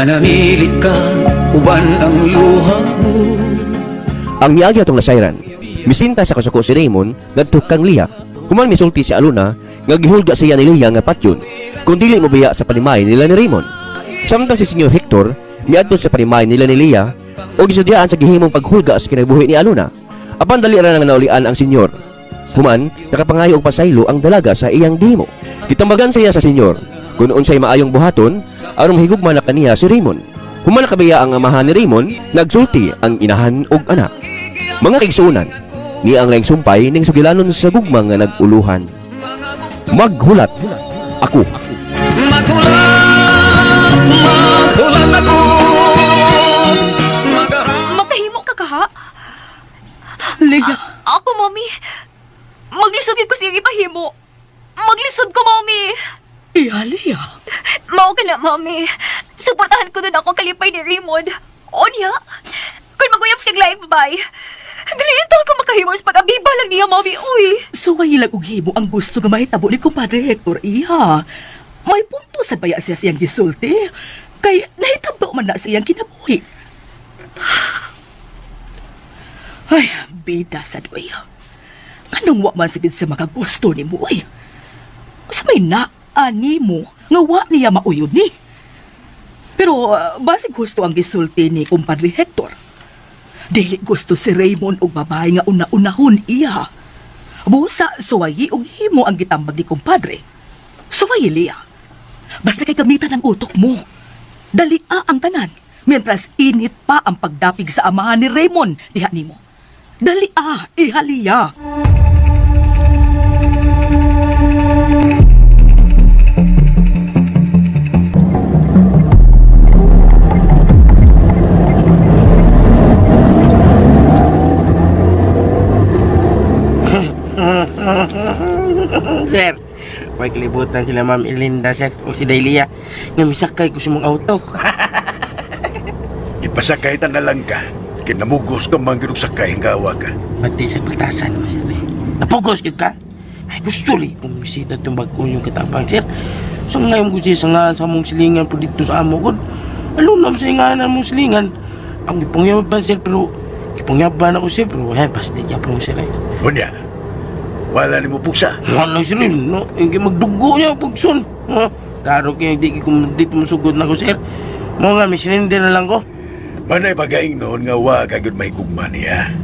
Manamilit ka, uban ang luha mo. Ang miagi atong nasayran, misinta sa kasuko si Raymond ngadto kang Liya. Human misulti si Aluna nga gihulga siya ni Liya nga patyon kung dili mo biya sa panimay nila ni Raymond. Samtang si Senyor Hector miadto sa panimay nila ni Liya o gisudyaan sa gihimong paghulga sa kinabuhi ni Aluna. Apan dali ra nang naulian ang senyor. Human nakapangayo og pasaylo ang dalaga sa iyang gihimo. Gitambagan siya sa senyor kung unsay maayong buhaton aron mahigugma na kaniya si Raymond. Human nakabaya ang amahan ni Raymond nagsulti ang inahan og anak. Mga kaigsuunan, ni ang laing sumpay ning sugilanon sa gugma nga naguluhan. Maghulat ako. Maghulat ako. Makahimo ka kaha? Liya. Ako, mami. Maglisod ko siya ipahimo. Maglisod ko, mami. Iya, Liya. Mao ka na, mami. Suportahan ko din ako kalipay ni Raymond. O niya, kung maguyap siya laing babay, dilitan ko makahimo sa pag-abiba lang niya, mami. Uy. So, ay ilag og himo ang gusto nga mahitabo ni Kumpadre Hector, iya. May punto sa baya siya siyang gisulti. Kay nahitabo man na siyang kinabuhi. Ay, bida sa doy. Anong wa man sigid sa makagusto ni mo, ay? Sa may naani mo, nga wa niya mauyod ni. Pero, basig gusto ang gisulti ni Kumpadre Hector. Dili gusto si Raymond og babae nga una-unahon iya. Busa, suwayi og himo ang gitambag ni Kumpadre. Suwayi, Liya. Basta kay gamitan ang utok mo. Dalia ang tanan, mientras init pa ang pagdapig sa amahan ni Raymond, diha nimo. Dalia, iha, Liya. Sir, may kalibutan sila Ma'am Elinda, sir, o si Dailia, nga misakay ko sa mong auto. Ipasakay ta na lang ka. Kinamugos ka manggirong sakay nga awa ka. Pati sa pagtasan naman, sir. Napugos yun ka? Ay, gusto rin kung bisita itong bagong yung katapang, sir. So ngayon ko siya sa mong silingan po dito sa amo ko. Alunam sa inganan mong silingan. Ang ipangyaban, sir, pero ipangyaban ako, sir, pero basta niya po, sir. Hunya, wala ni mo puksa. Wala sir, no? Hindi magdugo niya pagsun. Klaro kaya di ko dito masugod na ko, sir. Mga nga, may silinder na lang ko. Manay pagaing noon nga wa kagud mahigugma niya.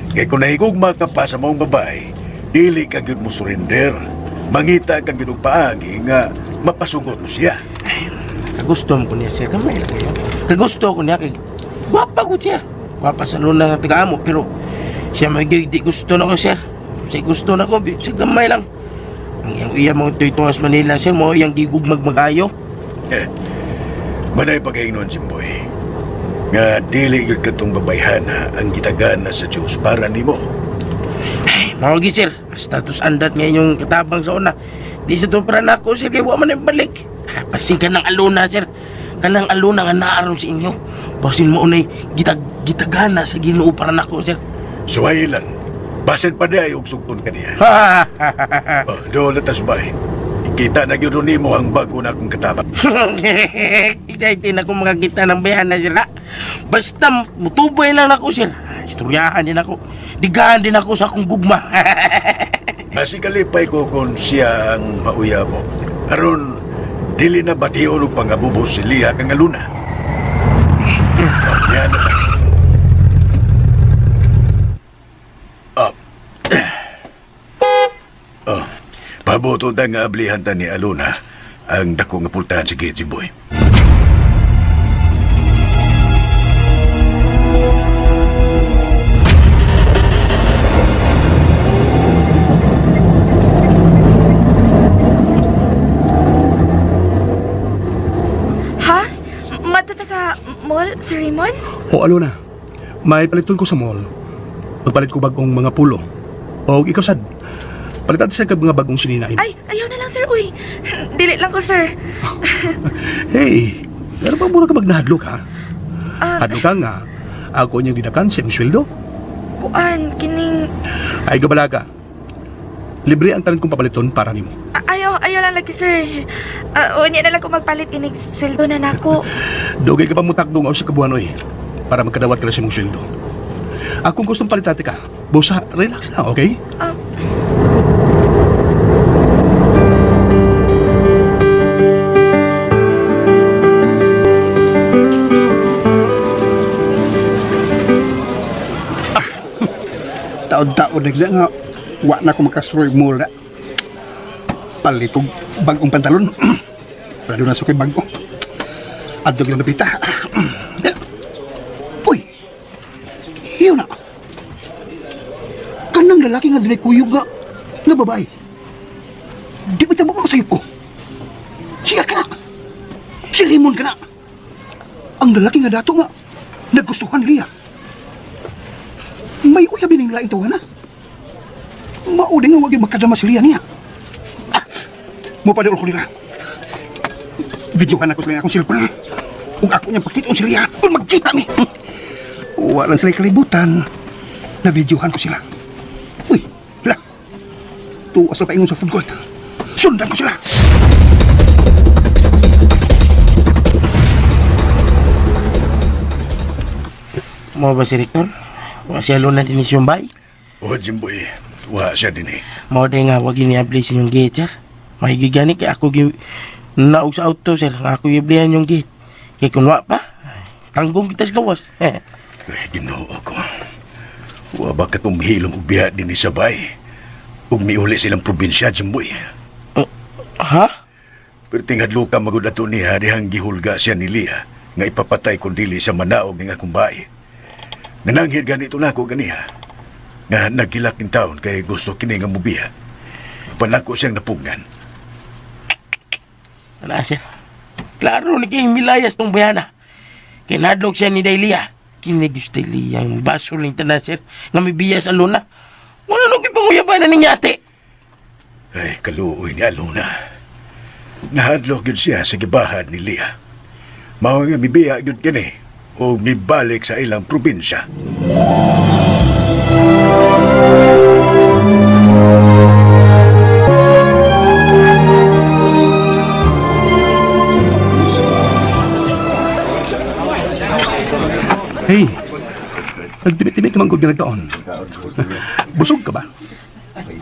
Kaya kung nahigugma ka pa sa mong babae, dili kagud mo surrender. Mangita kagud og paagi nga mapasugot mo siya. Ay, kagusto mo ko niya, sir. Kamay lang kayo. Kagusto ko niya, kay gwapa ko siya. Gwapa sa luna ng taga-amo, pero siya di gusto na ko, sir. Siya gusto na ko, siya gamay lang. Ang iyang iya mga tuytungas Manila, sir, mo iyang gigugmag mag-ayo. Manay pagaing noon, Jimboy. Nga dili yun katong babayhana ang gitagana sa Diyos para nimo. Ay, mawagi, sir. Status andat nga inyong katabang sa una. Di sa to para na ako, sir, kaya wa man yung balik. Pasing ka ng aluna, sir. Kanang aluna nga naaron sa inyo. Pasin mo unay gitagana sa Ginoo para na ako, sir. Suwayi lang. Basin pa niya yung sugton ka niya. Doon na tasbay. Ikita na yun nimo ang bago na akong katabang. Excited ako makakita ng bayana, sir. Basta mutubay lang ako, sir. Istoryahan din ako. Digahan din ako sa akong gugma. Masikalipay ko kung siya ang mauya mo. Aron, dili na batiyon o pangabubos si Liha kang aluna. Yan na lang. Pabuto na nga ablihan ta ni Aluna ang dako nga pultahan si Jimboy. Ha? Matata sa mall, Sir Raymond? O Aluna, may paliton ko sa mall. Pagpalit ko bagong mga pulo. O ikaw sad, palitan sa mga bagong sininain. Ay, ayaw na lang, sir. Uy, dili lang ko, sir. Hey, pero pa mura ka magnahadlok ha? Ah, Hadlok ka nga, ako niyang didakan sa imong sweldo. kuan, kining... Ay gabalaga, libre ang tanan kong papaliton para nimo. Ayaw lang lagi, sir. Unya na lang ko magpalit inig sweldo na nako. Dugay ka pa mo takdo nga sa kabuan oy. Para magkadawat ka na sa mong sweldo. Akong gustong palitate ka. Busa, relax lang, okay? Taon-taon na nga, wa na ko makasroy mo na. Palitog bagong pantalon. Lalo na sukay bago. Adog yung napita. Uy! Hiyo na. Kanang lalaki nga dunay kuyog nga babae. Di ba tabo ka masayip ko? Siya ka na. Si Raymond ka na. Ang lalaki nga dato nga nagustuhan niya. May uyabi ning laing tawanan. Maudi nga wag yung makadama sila niya. Mo pa ko nila. Videohan ako lang akong cellphone. Kung ako niyang pakita sila, kung magkita mi. Walang sila kalibutan. Na videohan ko sila. Uy, hala. Tuwas na paingon sa food court. Sundan ko sila. Mo ba si Rector? Wa siya luna din si Yumbay? O, Jimboy, wa siya din eh. Mo din nga wag ini-apply sa yung gate, sir. Mahigigani kay ako naog sa auto, sir. Nga ako i-applyan yung gate. Kay kung wa pa, tanggong kita sa gawas. Ay, ginoo ko. Wa ba ka tumhilom og biya din ni Sabay? Ug miuli silang probinsya, Jimboy. Ha? Pero tingadlo ka magud ato niya dihang gihulga siya ni Lia nga ipapatay kung dili siya manaog ng akong bahay. Nananghid ganito na ako ganiha. Nga nagkilak ng taon kay gusto kini nga mubiya. Panako siyang napungan. Ano, sir? Klaro na kayong milayas tong bayana. Kay nadlog siya ni Dailia. Kinigis Dailia yung baso rin tanan, sir. Nga may biya sa luna. Wala nung kipanguyaban na ninyate. Ay, kaluoy ni Aluna. Nahadlok yun siya sa gibahan ni Lia. Mao nga mibiya yun kini o mibalik sa ilang probinsya. Hey, nagtimit-timit naman ko ginagtaon. Busog ka ba?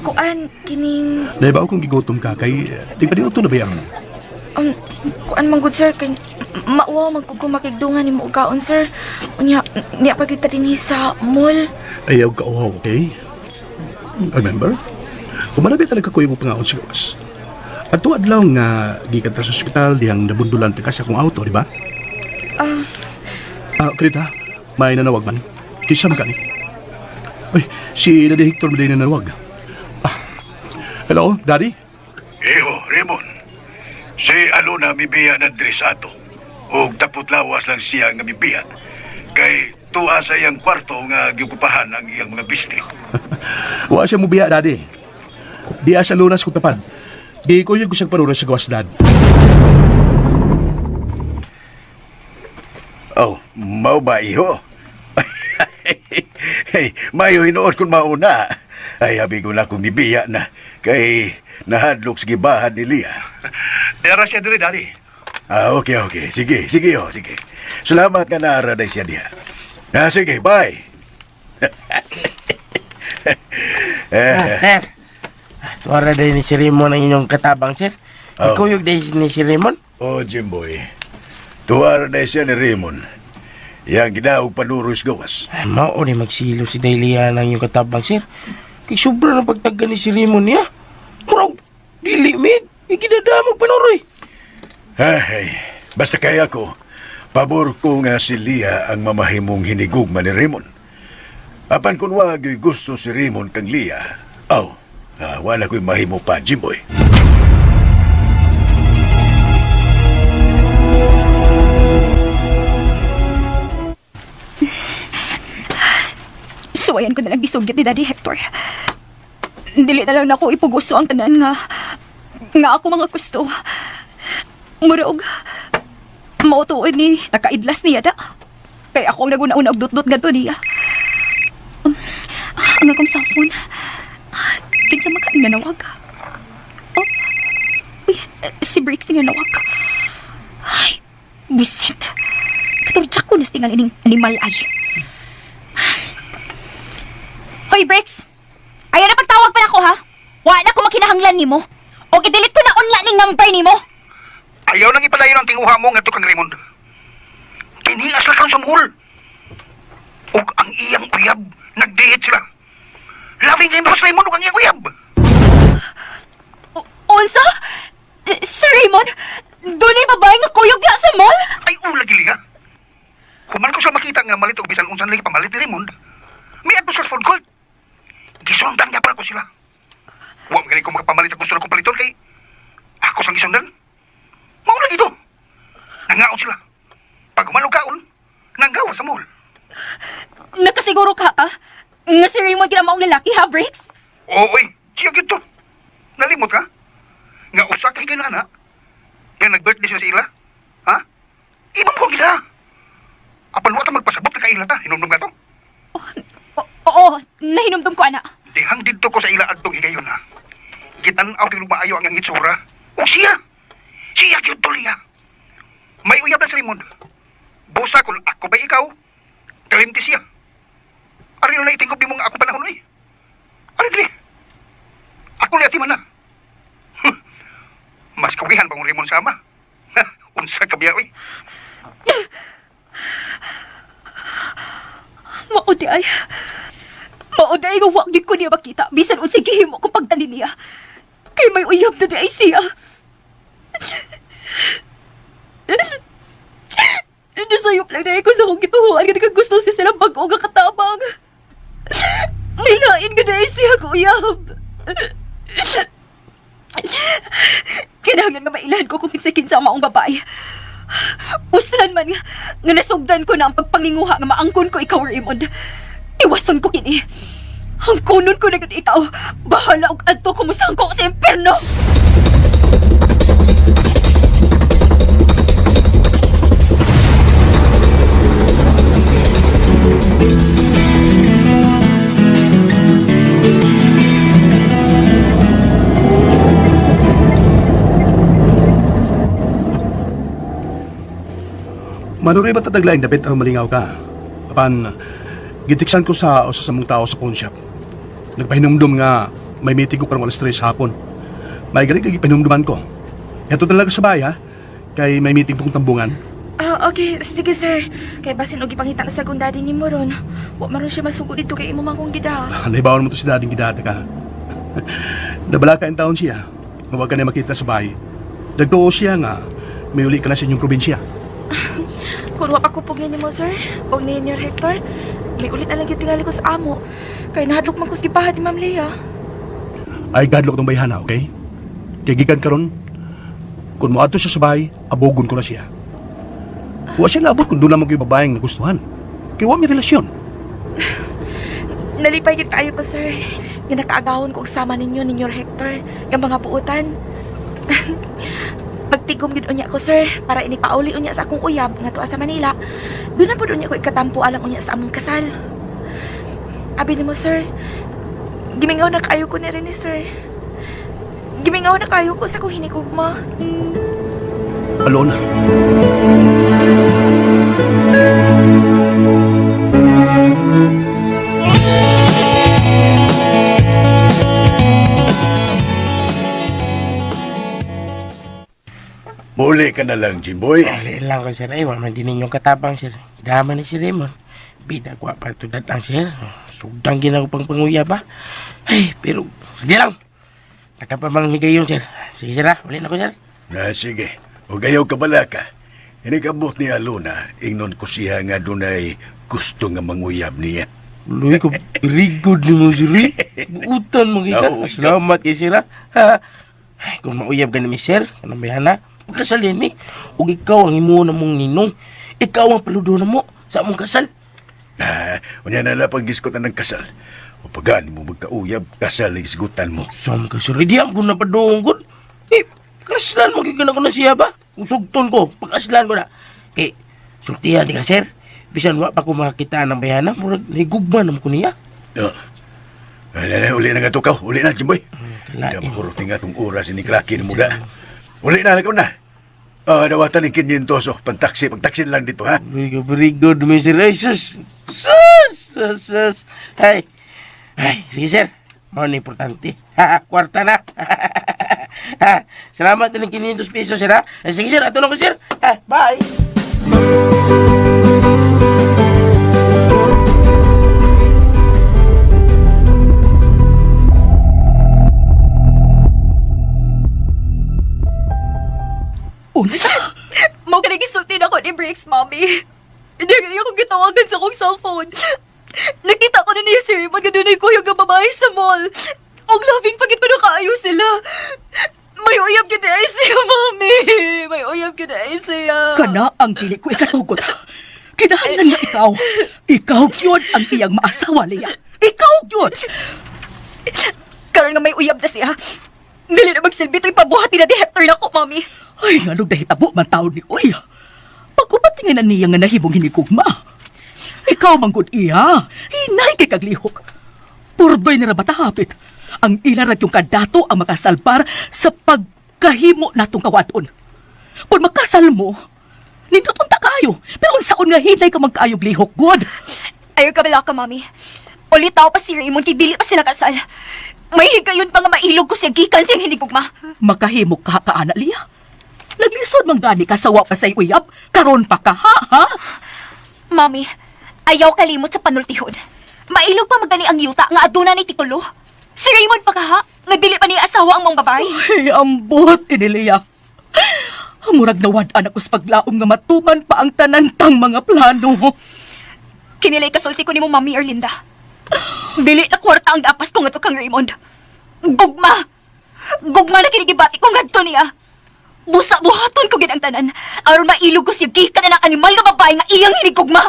Kuan, kining... Dahil ba akong gigutom ka kay tingpa di ito na ba yan? Kuan man gud, sir, kay mauwaw magkukumakigdungan ni mo kaon, sir. Unya, niya pa kita din sa mall. Ayaw ka uhaw, okay? Remember? Kumanabi talaga ko yung pangaon sa gawas. At tuwad lang nga gikan ta sa ospital dihang nabundulan ka sa akong auto, di ba? Krita, may nanawag man. Kisa magkani. Ay, si Daddy Hector mo din nanawag. Hello, Daddy? Eho, Raymond. Si Aluna mibiya na dress ato. O tapot lawas lang siya nga mibiya. Kay tuwa sa iyang kwarto nga giukupahan ang iyang mga bisnik. Wa siya mo biya, Daddy. Diya sa lunas ko tapad. Di ko yung gusang panuras sa gawas, Dad. Oh, mau ba iho? Hey, mayo hinuot kung mauna. Ay, habi ko na kung nibiya na. Kay nahadlok sa gibahan ni Lia. Dera siya diri, Daddy. Okay. Sige, sige. Salamat ka na araday siya diya. Sige, bye. Sir. Tuwara din ni si Raymond ang inyong katabang, sir. Ikuyog din ni si Raymond. Jimboy. Tuwara na siya ni Raymond. Yang ginaog panuros gawas. Ay, mao ni magsilo si Dailia ng inyong katabang, sir. Kay sobra ng pagtagga ni si Raymond niya. Murag, dilimit. Ikinadamag panuroy. Ay, basta kaya ko, pabor ko nga si Lia ang mamahimong hinigugma ni Raymond. Apan kung wag gusto si Raymond kang Lia, wala ko'y mahimo pa, Jimboy. Suwayan ko na lang gisugyat ni Daddy Hector. Dili na lang na ako ipuguso ang tanan nga ako mga gusto. Murag, mautuod ni nakaidlas niya da. Kaya ako naguna-una og dut-dut ganto niya. Ang akong cellphone. Kinsa makain nanawag. Uy, si Bricks tinanawag. Ay, bisit. Katurtsak ko na sa tingan ining animal ay. Hoy, Bricks! Ayaw na pagtawag pa na ko, ha? Wa na ko makinahanglan ni mo. O gidelete ko na online ning number ni mo. Ayaw nang ipalayo ng tinguha mo nga kang Raymond. Kinias lang kang sa mall. Ug ang iyang uyab, nag-date sila. Loving him, Boss Raymond, ug ang iyang uyab. Unsa? Sir Raymond, doon ay babae nga kuyog diha sa mall? Ay, ula gili ha. Human ko sa makita nga malit og bisan unsan lagi pamalit ni Raymond. May adto sa food court. Gisundan niya pa ko sila. Huwag gani ko makapamalit ang gusto na kong paliton kay ako sang gisundan. Maula ito. Nangaon sila. Pag malugaon, nanggawa sa mall. Nakasiguro ka, nga si Raymond kinamaong lalaki, ha, Bricks? Oy, siya gito. Nalimot ka? Nga usa kay kinana. Nga nag-birthday sila sa ila. Ha? Ibang ko gila. Apan mo ta magpasabot ka ila ta. Hinumdum ka to. Oo, nahinumdum ko, ana. Dihang dito ko sa ila adtong higayon ha. Gitanaw ti lumaayo ang itsura. O siya. Siya gyud tuliya. May uyab na si Raymond. Busa kung ako ba ikaw, kalimti siya. Ari na itingkop ni mong ako panahon ay. Ari dili. Ako li atiman na. Mas kawihan pang Raymond sama. Unsa ka biya oy. Maudi ay. Maudi ay nga wag gyud ko niya makita. Bisan unsay gihimo ko pagdali niya. Kay may uyab na di ay siya. Nasayop lang na ako sa kong gituhuan nga gusto siya silang bago nga katabang. May lain nga na siya kuyab. Kailangan nga mailan ko kung kinsa-kinsa ang maong babae. Usan man nga nasugdan ko na ang pagpanginguha nga maangkon ko ikaw, Raymond. Iwason ko kini. Ang kunon ko na gud ikaw. Bahala og adto ko musangko sa impyerno. Manuray ba tataglaing dapit ang malingaw ka? Apan, gitiksan ko sa usa sa mong tao sa pawn shop. Nagpahinumdum nga may meeting ko parang alas 3 hapon. May galing pahinumduman ko. Ito talaga sa bahay ha? Kay may meeting pong tambungan. Okay, sige sir. Kay basin og ipangita na sa kong daddy ni mo ron. Wa maron siya masugod dito kay imo man kong gida. Naibawan mo to si dading gidata ka. Nabalaka ang taon siya. Mawag ka na makita sa bahay. Nagtuo siya nga may uli ka na sa inyong probinsya. Kung wa pa ko pugin ni mo sir, og ni Senior Hector, may ulit na lang yung tingali ko sa amo. Kay nahadlok man ko sa gipahad ni Ma'am Leah. Ay gadlok ng bayhana, okay? Kay gikan karon, kung moadto siya sa bahay, abogon ko na siya. Wa siya naabot kung doon naman ko yung babaeng nagustuhan. Kaya wa may relasyon. Nalipay gid kaayo ko sir. Nga nakaagahon ko og sama ninyo ni Senior Hector, yung mga buutan. Magtigom gid unya ko sir para inipauli unya sa akong uyab nga tuwa sa Manila. Doon na pud unya ko ikatampo alang unya sa among kasal. Abi nimo sir, gimingaw na kayo ko ni rin ni sir. Gimingaw na kayo ko sa kong hinikugma. Alona. Muli ka na lang, Jimboy. Dali lang ko, sir. Ay, wala man din ninyong katapang, sir. Dama ni si Raymond. Bidagwa pa ito datang, sir. Sugdang ginawa pang panguya ba? Ay, pero, sige lang. Nakapamang higayon, sir. Sige, sir, ha? Uli na ko, sir. Na, sige. Huwag ayaw ka bala ka. Inikabot ni Aluna, ingnon ko siya nga dunay gusto nga manguyab niya. Luy ko, very good ni mo, sir. Buutan mo, kita. Oo, Salamat kay sir, ha? Ay, kung mauyab ka namin, sir, kanang bayana, pagkasalin mi. Ug ikaw ang imo na mong ninong. Ikaw ang paludo na mo sa among kasal. Unya na lang pag-giskutan ng kasal. O pagani mo magkauyab, kasal ang isgutan mo. Sam ka, sir. Di ako na padungkod. Kaslan magigana ko na siya ba? Kung sugton ko, pagkaslan ko na. Kay, sultihan di ka, sir. Bisan wa pa ko makakita ng bayana, murag nagugma naman ko niya. Uli na nga to ka. Uli na, Jimboy. Kalain. Hindi mo kurot nga itong oras ni Klaki ni Muda. Uli na lang na. Dawatan ng 500 pagtaksi lang dito, ha? Very good, Mr. Ay, sus. Sus. Ay, sige, sir. Mau na importante. Kwarta na. Salamat ng 500 pesos, sir, ha? Sige, sir. Ato lang ko, sir. Bye. Unsa? Mo ka nagisultin ako ni Briggs, Mommy. Hindi kaya akong gitawagan sa akong cellphone. Nakita ko na niya si Raymond nga dunay kuya nga babae sa mall. Ang labing pagit pa na kaayo sila. May uyab ka na siya, Mommy. May uyab ka na siya. Kana ang dili ko ikatugot. Kinahanglan nga ikaw. Ikaw yun ang iyang maasawa, Leah. Ikaw yun. Karon nga may uyab na siya. Dili na magsilbi to'y pabuhati na di Hector na ko, Mommy. Ay, nga nung dahitabo man taon ni Uy. Pag-upatingin na niya nga nahibong hinikugma. Ikaw manggod iya. Hinay kay kaglihok. Purdoy na rabatahapit. Ang ilarat yung kadato ang makasalpar sa pagkahimo natong kawadon. Kung makasal mo, nindot unta kayo. Pero unsaon nga hinay ka magkaayog lihok, God. Ayaw ka bala ka, Mommy. Ulit tao pa si Raymond kay dili pa sila kasal. May higayon pa nga mailog ko siya gikan siyang hinigugma. Makahimo ka kaana, Lia. Naglisod man gani ka sawa pa say uyab. Karon pa ka, ha? Mommy, ayaw kalimot sa panultihon. Mailog pa magani ang yuta nga aduna ni titulo. Si Raymond pa ka ha? Nga dili pa niya asawa ang mga babae. Ay, ambot, inilia. Murag nawad-an ako sa paglaom nga matuman pa ang tanantang mga plano. Kinilay kasulti ko ni mo, Mami Erlinda. Dili na kwarta ang dapas ko nga to kang Raymond. Gugma! Gugma na kinigibati ko nga to niya. Busa-buhaton ko gid ang tanan. Aron mailog ko siya gikan na ng animal nga babae nga iyang hinigugma.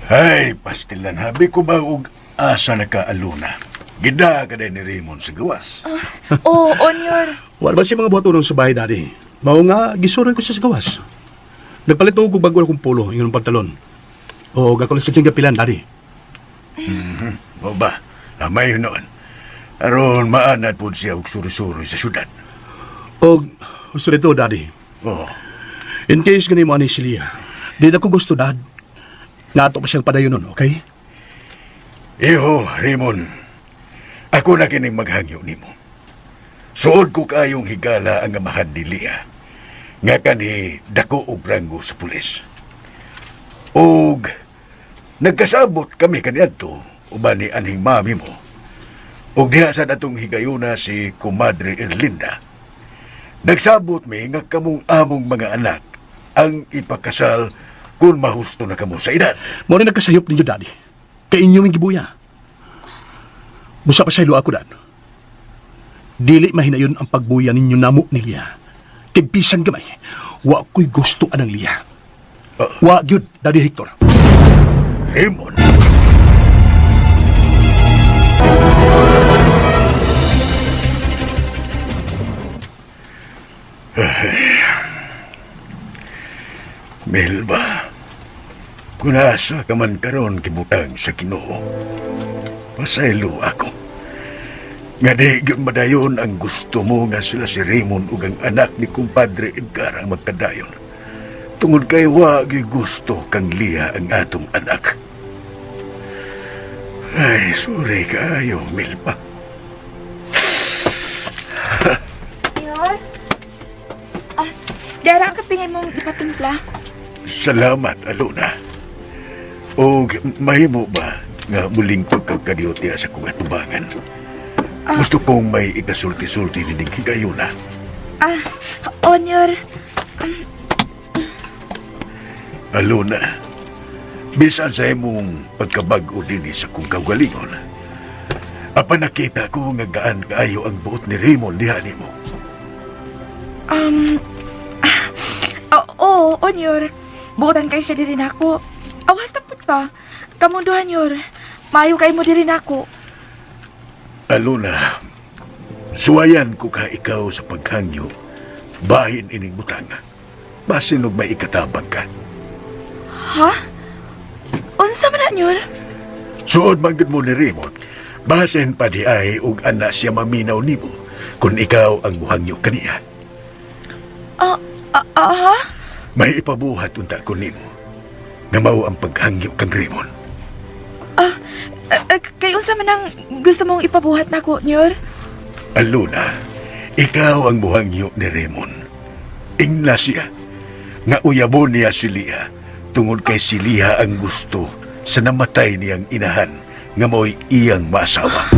Hay, pastilan, habi ko ba og asa na ka aluna? Gida ka ni Raymond sa gawas. Oh, Onyor. Wala ba si mga buhato sa bahay, Daddy? Mao nga, gisuran ko siya sa gawas. Nagpalit ko bago akong pulo, yung pantalon. O, gakon sa siyang gapilan, Daddy. O ba, may noon. Aron maanad po siya og suri-suri sa syudad. O, gusto nito, Daddy. Oh, In case ganun mo ani si Lia, di na ko gusto, Dad. Nato pa siyang padayon nun, okay? Iho, Raymond, ako na kining maghangyo nimo. Suod ko kayong higala ang amahan ni Lia, nga kani dako og ranggo sa pulis. Og nagkasabot kami kaniadto uban ni anhing mami mo. Og diha sa datong higayuna si Comadre Erlinda. Nagsabot mi nga kamong among mga anak ang ipakasal kung mahusto na kamo sa edad. Mo rin nagkasayop ninyo, Daddy. Kay inyo yung gibuya. Busa pa sa ilo ako, Dad. Dili mahinayon ang pagbuya ninyo namo ni Lia. Kay bisan gamay, wa ko'y gusto anang Lia. Wa gyud, Daddy Hector. Raymond. Melba, kung asa ka man karon kibutang sa Ginoo, pasaylo ako. Nga di gyud madayon ang gusto mo nga sila si Raymond ug ang anak ni kumpadre Edgar ang magkadayon. Tungod kay wa gyud gusto kang Lia ang atong anak. Ay, sorry kaayo, Melba. Onyor? Dara ka pingin mong ipatimpla. Salamat, Alona. O mahimo ba nga muling ko kagkadiyot sa kong atubangan? Gusto kong may ikasulti-sulti ni higayuna. Onyor. Alona, bisan sa imong pagkabag-o din sa kong kagalingon, apa nakita ko nga gaan kaayo ang buot ni Raymond diha nimo. Oo, Onyor. Buotan kay siya dirin ako. Awas tapot ka. Kamunduhan, Yor. Maayo kay mo dirin ako. Alona, suwayan ko ka ikaw sa paghangyo bahin ining butang. Basin og may ikatabang ka. Ha? Unsa man na nyor? Suod manggod mo ni Raymond, basin pa di ay ug ana siya maminaw nimo kung ikaw ang muhangyo kaniya. Ha? May ipabuhat unta ko nimo nga mao ang paghangyo kang Raymond. Kay unsa man ang gusto mong ipabuhat nako, nyor? Aluna, ikaw ang muhangyo ni Raymond. Ingna siya nga uyabon niya si Lia tungod kay si Lia ang gusto sa namatay niyang inahan nga mo'y iyang maasawa.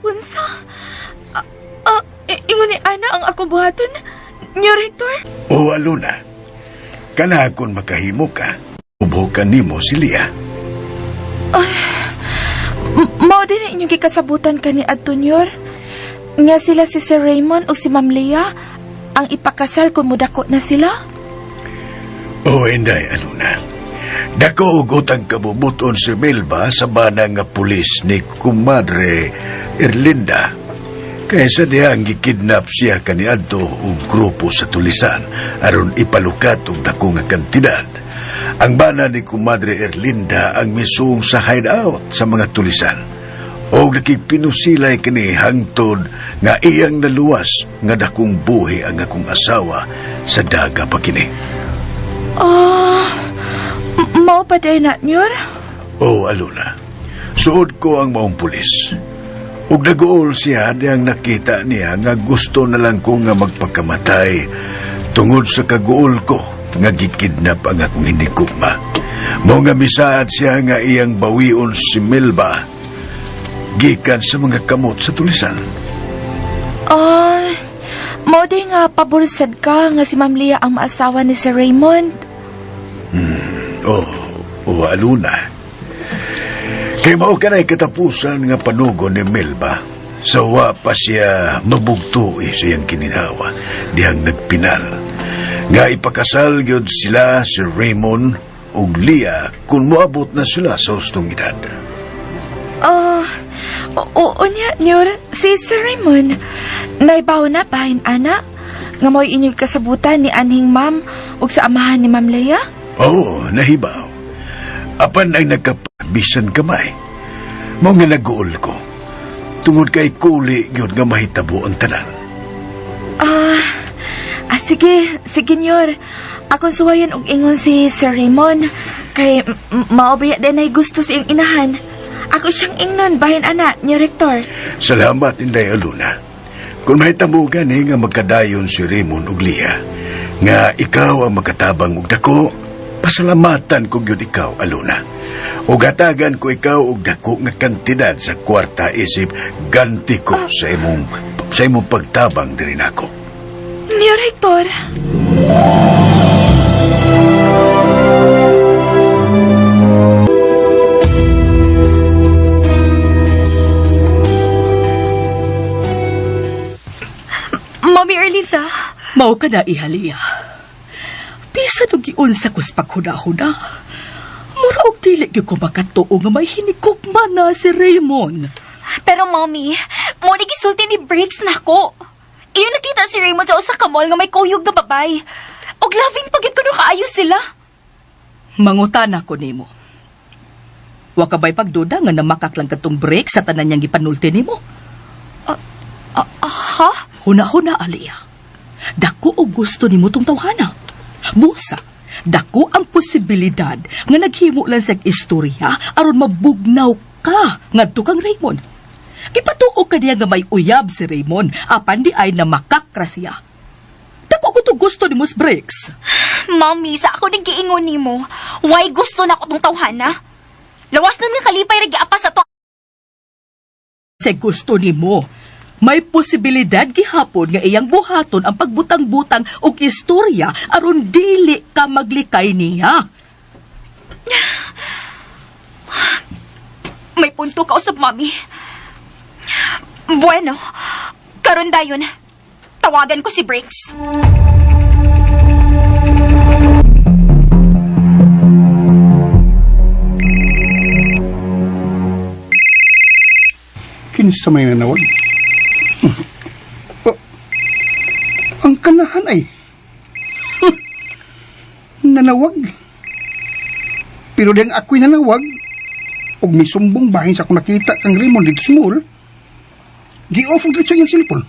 Unsa? Ingon ni Ana ang akong buhaton, nyor Hector? O Aluna, kana kung makahimo ka, ubukan nimo si Lia. Mao din inyong gikasabutan kani adto, nyor. Nga sila si Sir Raymond o si Ma'am Leah ang ipakasal kung mudako na sila? O inday, Aluna. Dako ugotang kabubuton si Melba sa bana nga pulis ni Kumadre Erlinda. Kaysa diyang gikidnap siya kaniadto og grupo sa tulisan aron ipalukat og dako nga kantidad. Ang bana ni Kumadre Erlinda ang misung sa hideout sa mga tulisan. O nakipinusilay kini hangtod nga iyang naluwas nga dakong buhi ang akong asawa sa daga pa kini. Mao pa day na, nyor? O Aluna, suod ko ang maong pulis. Ug naguol siya diyang nakita niya nga gusto na lang ko nga magpakamatay tungod sa kaguol ko nga gikidnap ang akong hinigugma. Mao nga misaad siya nga iyang bawion si Melba gikan sa mga kamot sa tulisan. Mao day nga paborsad ka nga si Ma'am Leah ang maasawa ni Sir Raymond. O Aluna. Kay mao kanay katapusan nga panugon ni Melba. Sawa pa siya mabugtoi sa iyang kininhawa dihang nagpinal. Nga ipakasal gyud sila si Raymond ug Leah kung moabot na sila sa hustong edad. Oo niya, nyor. Si Sir Raymond, naibaw na bahin ana nga mo'y inyong kasabutan ni Anhing Ma'am ug sa amahan ni Ma'am Leah? Oo, nahibaw. Apan ay nagkapagbisan kamay. Mao nga naguol ko. Tungod kay kuli gyud nga mahitabo ang tanan. Sige, nyor. Akong suwayan og ingon si Sir Raymond kay maobaya din ay gusto sa iyong inahan. Ako siyang ingnon bahin ana, nyor Hector. Salamat, Inday Aluna. Kung mahitabo gani nga magkadayon si Raymond ug Leah, nga ikaw ang magkatabang og dako, pasalamatan ko gyud ikaw, Aluna. Ug hatagan ko ikaw og dako nga kantidad sa kwarta isip ganti ko sa imong pagtabang diri nako. Nyor Hector. Mami Erlinda. Mao ka na, ihaliya. Bisa nung giunsa ko sa paghuna-huna. Mura og dili gyud ko makatuo nga may hinigugma na si Raymond. Pero Mami, mo ni gisulti ni Briggs nako. Iyon nakita si Raymond sa usa ka mall nga may kuyog na babay. Og loving pagit kuno kaayo sila. Mangutana ko nimo. Wa ka ba'y pagduda nga namakak lang katong break sa tanan niyang gipanulti nimo? Ha? Huna-huna, Aliyah. Dako og gusto nimo tong tawhana. Busa, dako ang posibilidad nga naghimo lang sa istorya aron mabugnaw ka ngadto kang Raymond. Gipatuog ka niya nga may uyab si Raymond apan di ay namakakra siya. Dako ko to gusto ni Mus Briggs. Mami, sa ako nang giingon nimo, why gusto na ko tong tawhana? Lawas na nga kalipay ra giapas ato. Sa gusto nimo, may posibilidad gihapon nga iyang buhaton ang pagbutang-butang og istorya aron dili ka maglikay niya. May punto ka usab, Mami. Bueno, karon dayon, tawagan ko si Briggs. Kinsa may nanawag? Ang kana. problemahan ay. Nanawag. Pero diyang ako'y nanawag, og may sumbong bahin sa kung nakita kang Raymond dito sa mall, gi-off ang dito yung cellphone.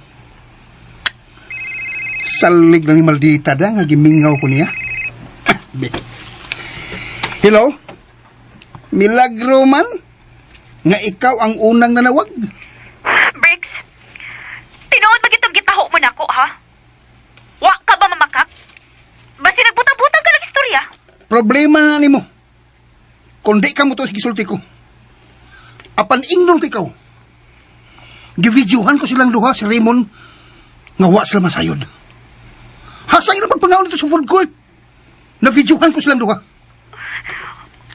Salig lang ni maldita da, nga gimingaw ko niya. Hello? Milagro man? Nga ikaw ang unang nanawag? Briggs, tinuod ba itong gitaho mo na ko, ha? Wa ka ba mamakak? Basi nagbutang-butang ka ng istorya? Problema na ni mo. Kung di ka mo to gisulti ko. Apan ingnon ko ikaw. Givideohan ko silang duha si Raymond nga wa sila masayod. Hasay na magpangaon nito sa food court. Na-videohan ko silang duha.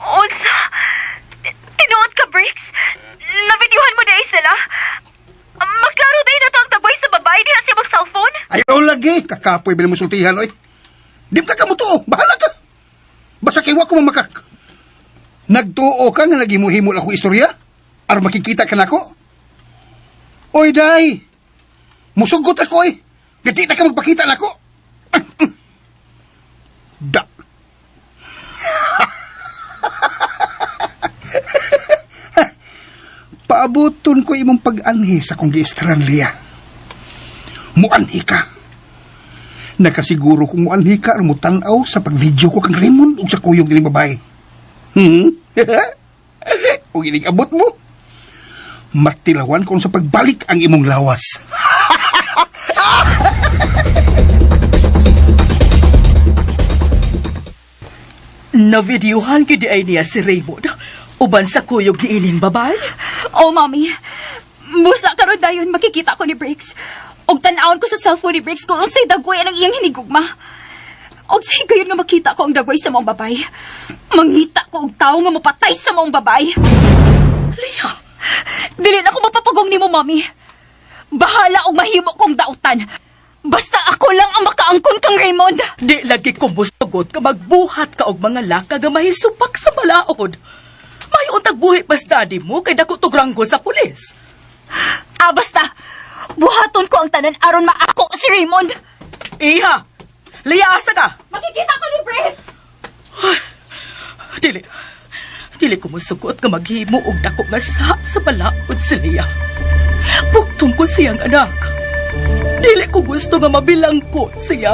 Unsa? Tinuod ka, Briggs? Na-videohan mo dahil sila? Maklaro dahil na to ang taboy sa babae diha siya mag-cellphone? Ayaw lagi. Kakapoy bilang mo sultihan, oy. Di ka ka mo to. Bahala ka. Basta kiwa ko mamakak. Nagtuo ka nga nagimuhimol ako istorya? Ar makikita ka na ko? Oy, day! Musugot ako, eh! Gati na ka magpakita na ko! Da! Paabuton ko imong pag-anhi sa kong giistran, Lia. Muanhi ka. Nakasiguro kong muanhi ka ang mutanaw sa pag-video ko kang Raymond o sa kuyong gining babae. O gining abot mo, matilawan kung sa pagbalik ang imong lawas. Na-videohan kidi ay niya si Raymond. Uban sa kuyog ni ining babae. Oh, Mami. Busa karon dayon makikita ko ni Briggs. Og tan-awon ko sa cellphone ni Briggs kung unsay dagway ang iyang hinigugma. Og say gayon nga makita ko ang dagway sa mong babay. Mangita ko og tao nga mapatay sa mong babay. Lia, Dili na ako mapapagong nimo, Mami. Bahala og mahimo kong dautan. Basta ako lang ang makaangkon kang Raymond. di lagi ko musugot ka magbuhat ka og mga laka nga mahisupak sa malaod. May untag buhi basta di mo kay dako tugranggo sa pulis. Basta buhaton ko ang tanan aron maako si Raymond. Iha, Lia, asa ka? Makikita ko ni Briggs. Dili ko musugot nga maghimo og dako nga sa balaod si Lia. Bugtong ko siyang anak. Dili ko gusto nga mabilangko siya.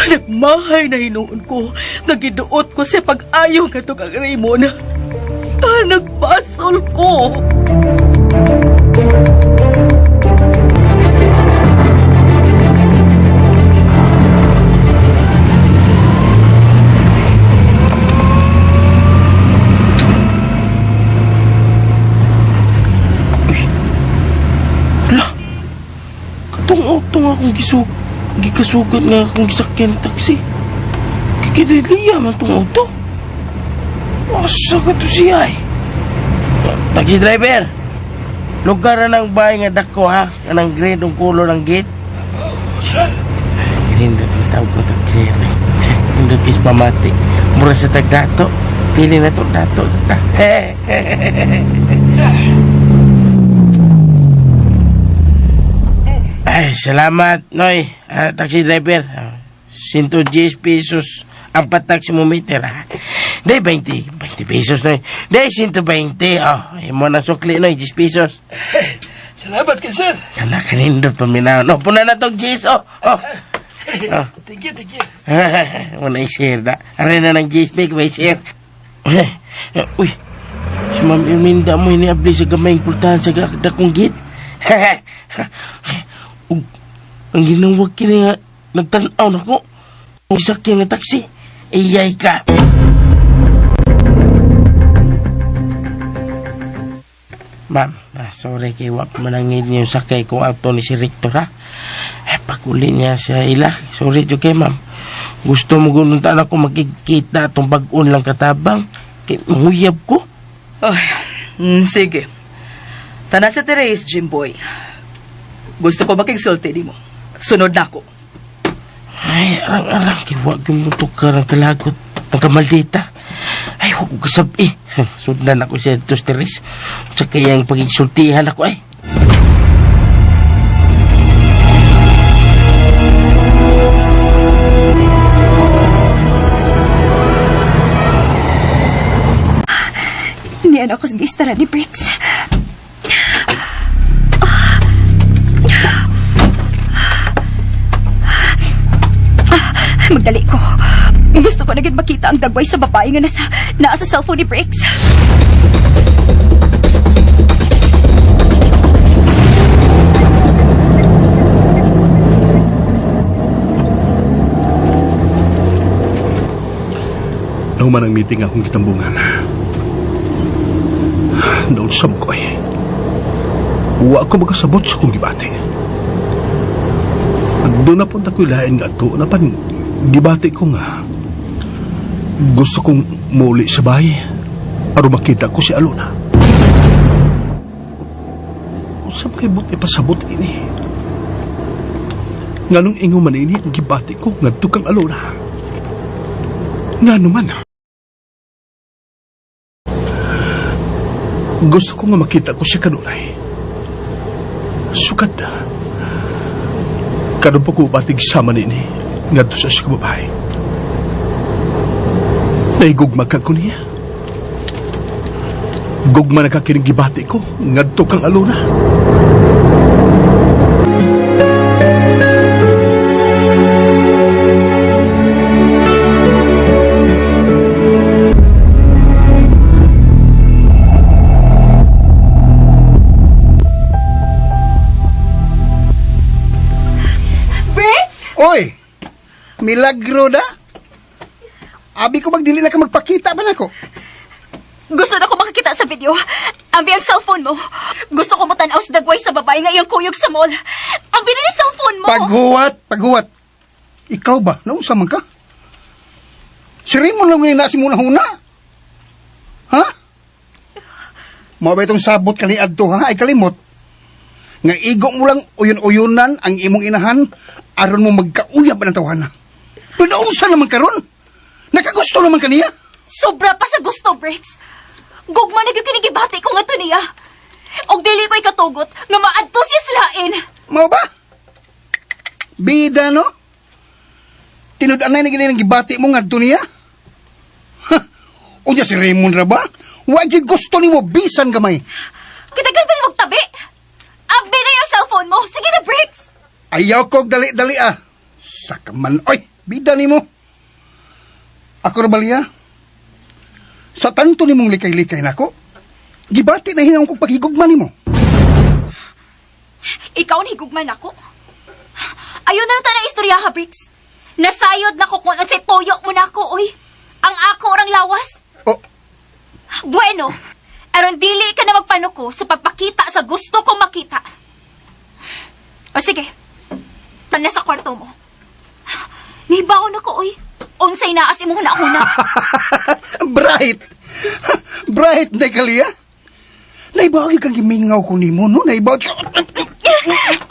Nagmahay na hinuon ko nga giduot ko sa pag-ayo nga to kang Raymond. Nagpasol ko. Tungok akong gikasugat nga akong gisakyan taxi. Kikidiliya man tong auto. Asa ka to siya eh? Taxi driver, lugar na ng bahay nga dako ha? Anang grade ang color ng gate? Hindi ang tawag ko taxi. Hindi kis pamati. Mura sa tagdato. Pili na itong dato. Ay, salamat, Noy. Taxi driver. 110 pesos ang pataxi mo meter. Day, 20 pesos, Noy. Day, 120. Oh, mo na sukli, Noy. 10 pesos. Salamat ka, sir. Kana, kanindot paminaw. No, puna na tong 10, oh. Thank you. Muna i-share na. Aray na ng 10 peg, may share. Uy, si Ma'am Erminda mo iniabli sa gamayng pultahan sa dakong git. Ang ginawag kini nga nagtanaw na ko ang sakyan nga taxi. Iyay ka. Ma'am, sorry kay wak manangin yung sakay kong auto ni si Rector ha. Paguli niya sa ila. Sorry jo kay ma'am. Gusto mo gununtan ako makikita itong bag-on lang katabang. Kay mahuyab ko. Sige. Tana sa Therese, Jimboy. Gusto ko makigsulti ni mo. Sunod na ako. Ay, arang-arang. Kiwag yung mutukar ang kalagot. Ang kamaldita. Ay, huwag ko kasabi. Sundan ako siya ito, Therese. Sa kayang pagigsultihan ako ay. Niyan ako sa gistara ni Briggs. Magdali ko. Gusto ko na gid makita ang dagway sa babae nga naa sa cellphone ni Briggs. Nahuman ang meeting akong kitambungan. Noon sa mukoy. Huwa ako magkasabot sa kong gibati. Doon na punta ko ilahin nga ito na pan gibati ko nga. Gusto kong muli sa bahay aron makita ko si Alona. Usap kay buti pasabot ini. Nganong ingo man ini ang gibati ko nga tukang Alona. Nga naman. Gusto ko nga makita ko si kanunay. Sukad na. Karon pa ko batig sama nini ngadto sa siya babae. Naigugma ka ko niya. Gugma na kakining gibati ko ngadto kang Alona. Oy! Milagro na? Abi ko magdili na ka magpakita ba na ko? Gusto na ko makakita sa video. Ambi ang cellphone mo. Gusto ko matanaw sa dagway sa babae nga iyang kuyog sa mall. Ambi na yung cellphone mo. Paghuwat. Ikaw ba? Naunsa man ka? Si Raymond lang ngayon na si muna-huna. Ha? Mga ba itong sabot kani adto ha? Ay kalimot. Nga igo mo lang uyon-uyonan ang imong inahan aron mo magkauyab ng tawanan. Pero naunsa naman karon? Nakagusto naman kaniya? Sobra pa sa gusto, Briggs. Gugma na kikinigibati ko nga to niya. Og dili ko ikatugot nga maadto siya silain. Mao ba? Bida, no? Tinud-anay na gini ng gibati mo nga to niya? Ha? O niya si Raymond ra ba? Wag yung gusto ni mo bisan gamay. Kitagal pa ni magtabi. Ambi na yung cellphone mo. Sige na, Briggs. Ayaw ko dali-dali ah. Sakaman. Oy, bida ni mo. Ako Robalia, sa tanto ni mong likay-likay na ako, gibati na hinang kong paghigugman ni mo. Ikaw ang higugman ako? Ayaw na lang tayo ng istorya, ha, Briggs. Nasayod na ko kung si toyo mo na ako, oy. Ang ako orang lawas. Oh. Bueno, aron dili ka na magpanuko sa pagpakita sa gusto kong makita. O sige, tanda sa kwarto mo. Nibaon ako, oy. Unsay naas imong huna-huna. Bright! Bright, Nekalia. Naibawag kang gimingaw ko ni mo, no? Naibawag ka...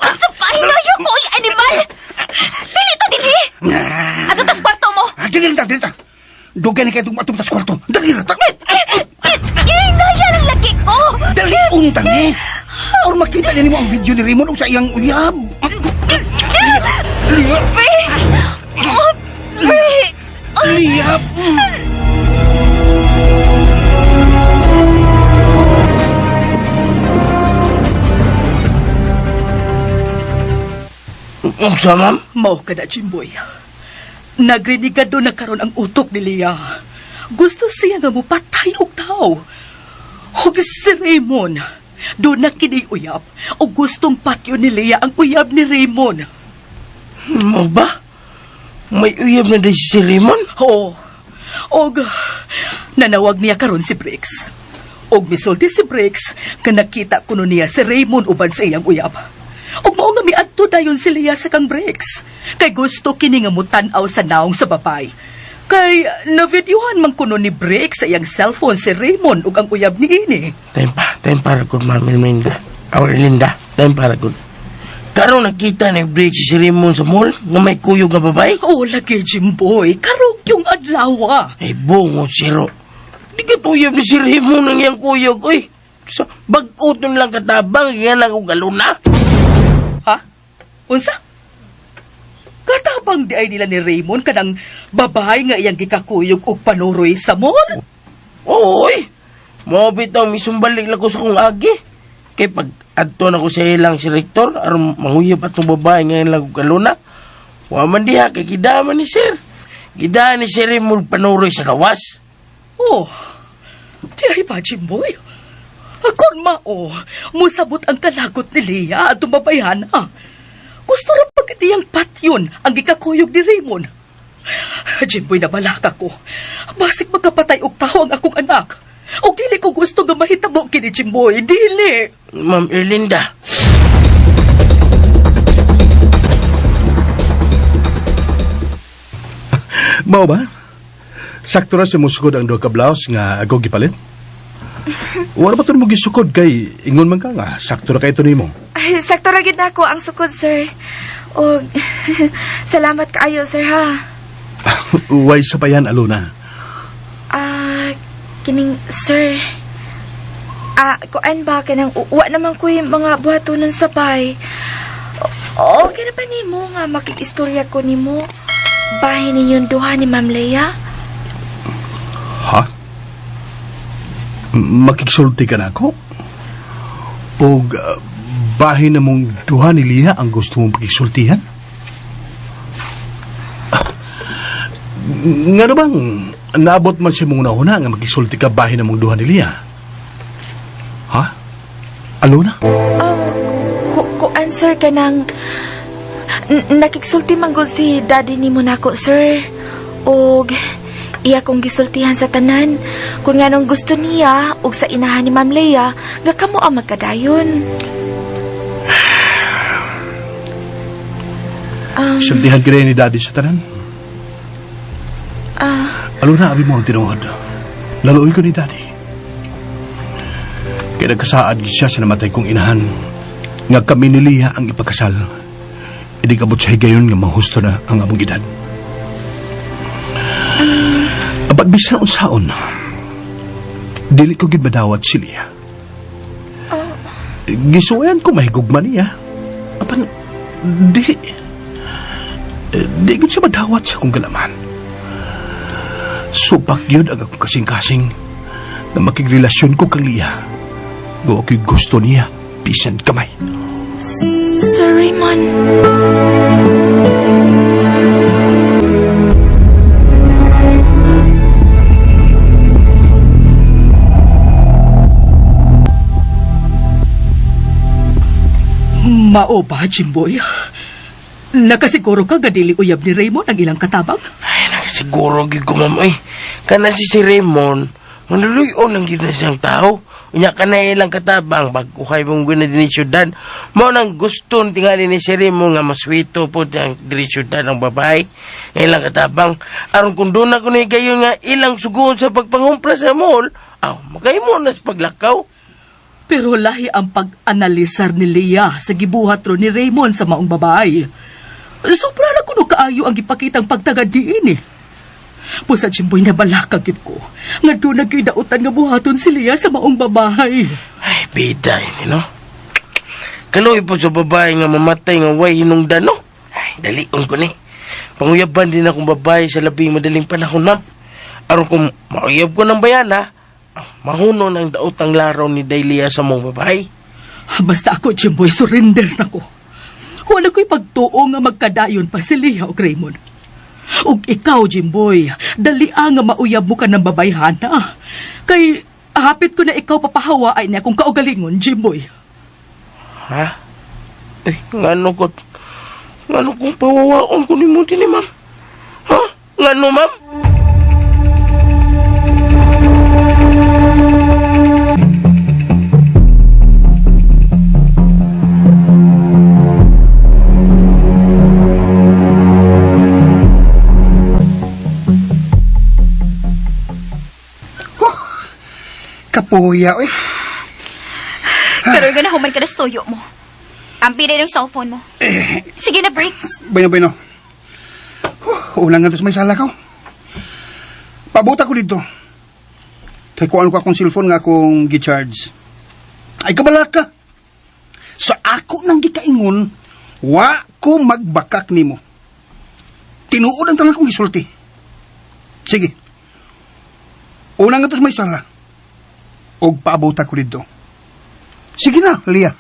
Sa pahinaya ko, oy, animal! Dili to, dili! Agatas kwarto mo! Dili ta. Dugay na kayo itong matong tas kwarto. Dali na, Inaya ng laki ko! Dali, untan eh! Or makita niya mo ang video ni Raymond o sa iyang uyab. Liya! Briggs! Oh, Briggs! Liya! Unsa, ma'am? Mao ka na, Jimboy. Nagrenigado na karon ang utok ni Leah. Gusto siya nga mo patay og tao. Og si Raymond, doon na kini uyab. O gustong patyo ni Leah ang uyab ni Raymond. Mo ba? May uyab na din si Raymond? Oo. Og nanawag niya karon si Briggs. Og misulti si Briggs nga nakita kuno niya si Raymond uban sa iyang uyab. Og mao nga miadto dayon si Leah sa kang Briggs. Kay gusto kini nga mutan-aw sa naong sa babay. Kay navideohan man kuno ni Briggs sa iyang cellphone si Raymond ug ang uyab ni ini. Time para good, ma'am Linda. Linda, time para good. Karon nakita ni Briggs si Raymond sa mall nga may kuyog nga babay? Oh, lagi Jimboy, karog yung adlaw. Ay, bungo, siro. Di ka tuyab ni si Raymond ng iyang kuyog, oy. Sa bag-uton lang katabang, yan lang kong galuna. Ha? Unsa? Katabang di ay nila ni Raymond kanang babae nga iyang gikakuyog og panuroy sa mall? Oy, Maubit ang misumbalik lang ko sa kong agi. Kay pag adto na ko sa ilang si Rector, aron manguyab atong babae ngayon lang kaluna. Wa man diha, kay kidaman ni Sir. Kidaman ni Sir mo panuroy sa gawas. Oh, di ay ba, Jimboy? Akon mao, musabot ang kalagot ni Leah at tumabayan Gusto rin pagkatiyang patyon ang gikakuyog ni Raymond. Jimboy, nabalaka ko. Basig magkapatay og tao ang akong anak. O dili ko gusto nga mahitabo kini Jimboy, dili. Ma'am Erlinda. Mao ba? Sakto ra si musukod ang duha ka blouse nga ako gipalit? Wala ba ito mo gisukod kay ingon man ka nga sakto ra kay ito nimo? Ay, sakto ra gid nako ang sukod, sir. O, salamat kaayo, sir, ha? Uway sa payan, Aluna. Kining, sir. Kuan ba kanang uwa naman ko yung mga buhatonon sa pay. Okay na ba nimo nga makikistorya ko nimo? Bahay ninyong duha ni Ma'am Leia? Ha? Makiksulti ka na ako? O bahay na mong duha ni Leia ang gusto mong pakiksultihan? Nga na bang naabot man si mong nauna nga magkisulti ka bahay na mong duha ni Leia? Ha? Alona? Kuan, sir, kanang nakiksulti manggod si daddy ni mo nako, sir. Og iya kong gisultihan sa tanan kung nga nung gusto niya og sa inahan ni Ma'am Leia nga kamo ang magkadayon. Sultihan ka rin ni daddy sa tanan? Alona, abi mo ang tinuod. Laluoy ko ni daddy. Kaya nagkasaad siya sa namatay kong inahan nga kami ni Leia ang ipagkasal. Hindi kabot sa higayon nga mahusto na ang among edad. Apat bisan unsaon, dili ko gibadawat si Leia. Gisuwayan ko mahigugma niya. Apan, di ko siya madawat sa akong galaman. Supak yun ang akong kasing-kasing na makigrelasyon ko kang Leia. Gawa ko'y gusto niya, bisan kamay. Sir Raymond. Mao ba, Jimboy? Nakasiguro ka nga dili uyab ni Raymond ang ilang katabang? Ay, nakasiguro gid ko, ma'am. Ay, kana si Raymond, manuluyon ang gina siyang tao. Unya ka na ilang katabang, bagkukay mong guna din ni syudad. Mao nang gusto tingali ni si Raymond nga maswito po ang diri syudad ang babae. Ilang katabang, aron kung doon ako na gayon nga ilang sugon sa pagpangumpra sa mall, magaymo na sa paglakaw. Pero lahi ang pag-analisar ni Leia sa gibuhat ro ni Raymond sa maong babae. Sobra na kuno kaayo ang ipakitang pagtagad diin Pusa Jimboy na balakag yun ko. Nga doon nagkidautan nga buhaton si Leia sa maong babae. Ay, bida yun, no? Kaloy po sa babae nga mamatay nga way hinungdan, no? Ay, dalion ko ni. Panguyaban din akong babae sa labing madaling panahon, na. Aron kung mauyab ko ng bayana, mahuno ng daotang laraw ni Leia sa mong babae. Basta ako, Jimboy, surrender na ko. Wala ko'y pagtuo nga magkadayon pa si Leia o Raymond. Ug ikaw, Jimboy, dali nga mauyab mo ka ng babayhana. Kay hapit ko na ikaw papahawaay niya kung kaugalingon, Jimboy. Ha? Eh, ngano kung pawawaon ko ni Muti ni ma'am? Ha? Ngano, ma'am? Kapuya, eh. Pero nga na human ka na studio mo. Ang pinay ng cellphone mo. Sige na, breaks. Bueno. Ulang nga to sa may sala ko. Pabuta ko dito. Kaya kuhaan ko akong cellphone nga akong gi-charge. Ay, kabala ka. Sa ako nang gikaingon, wa ko magbakak nimo. Tinuod ang tanang kong gisulti. Sige. Ulang nga to sa may sala. og paabota ko dito. Sige na, Lia.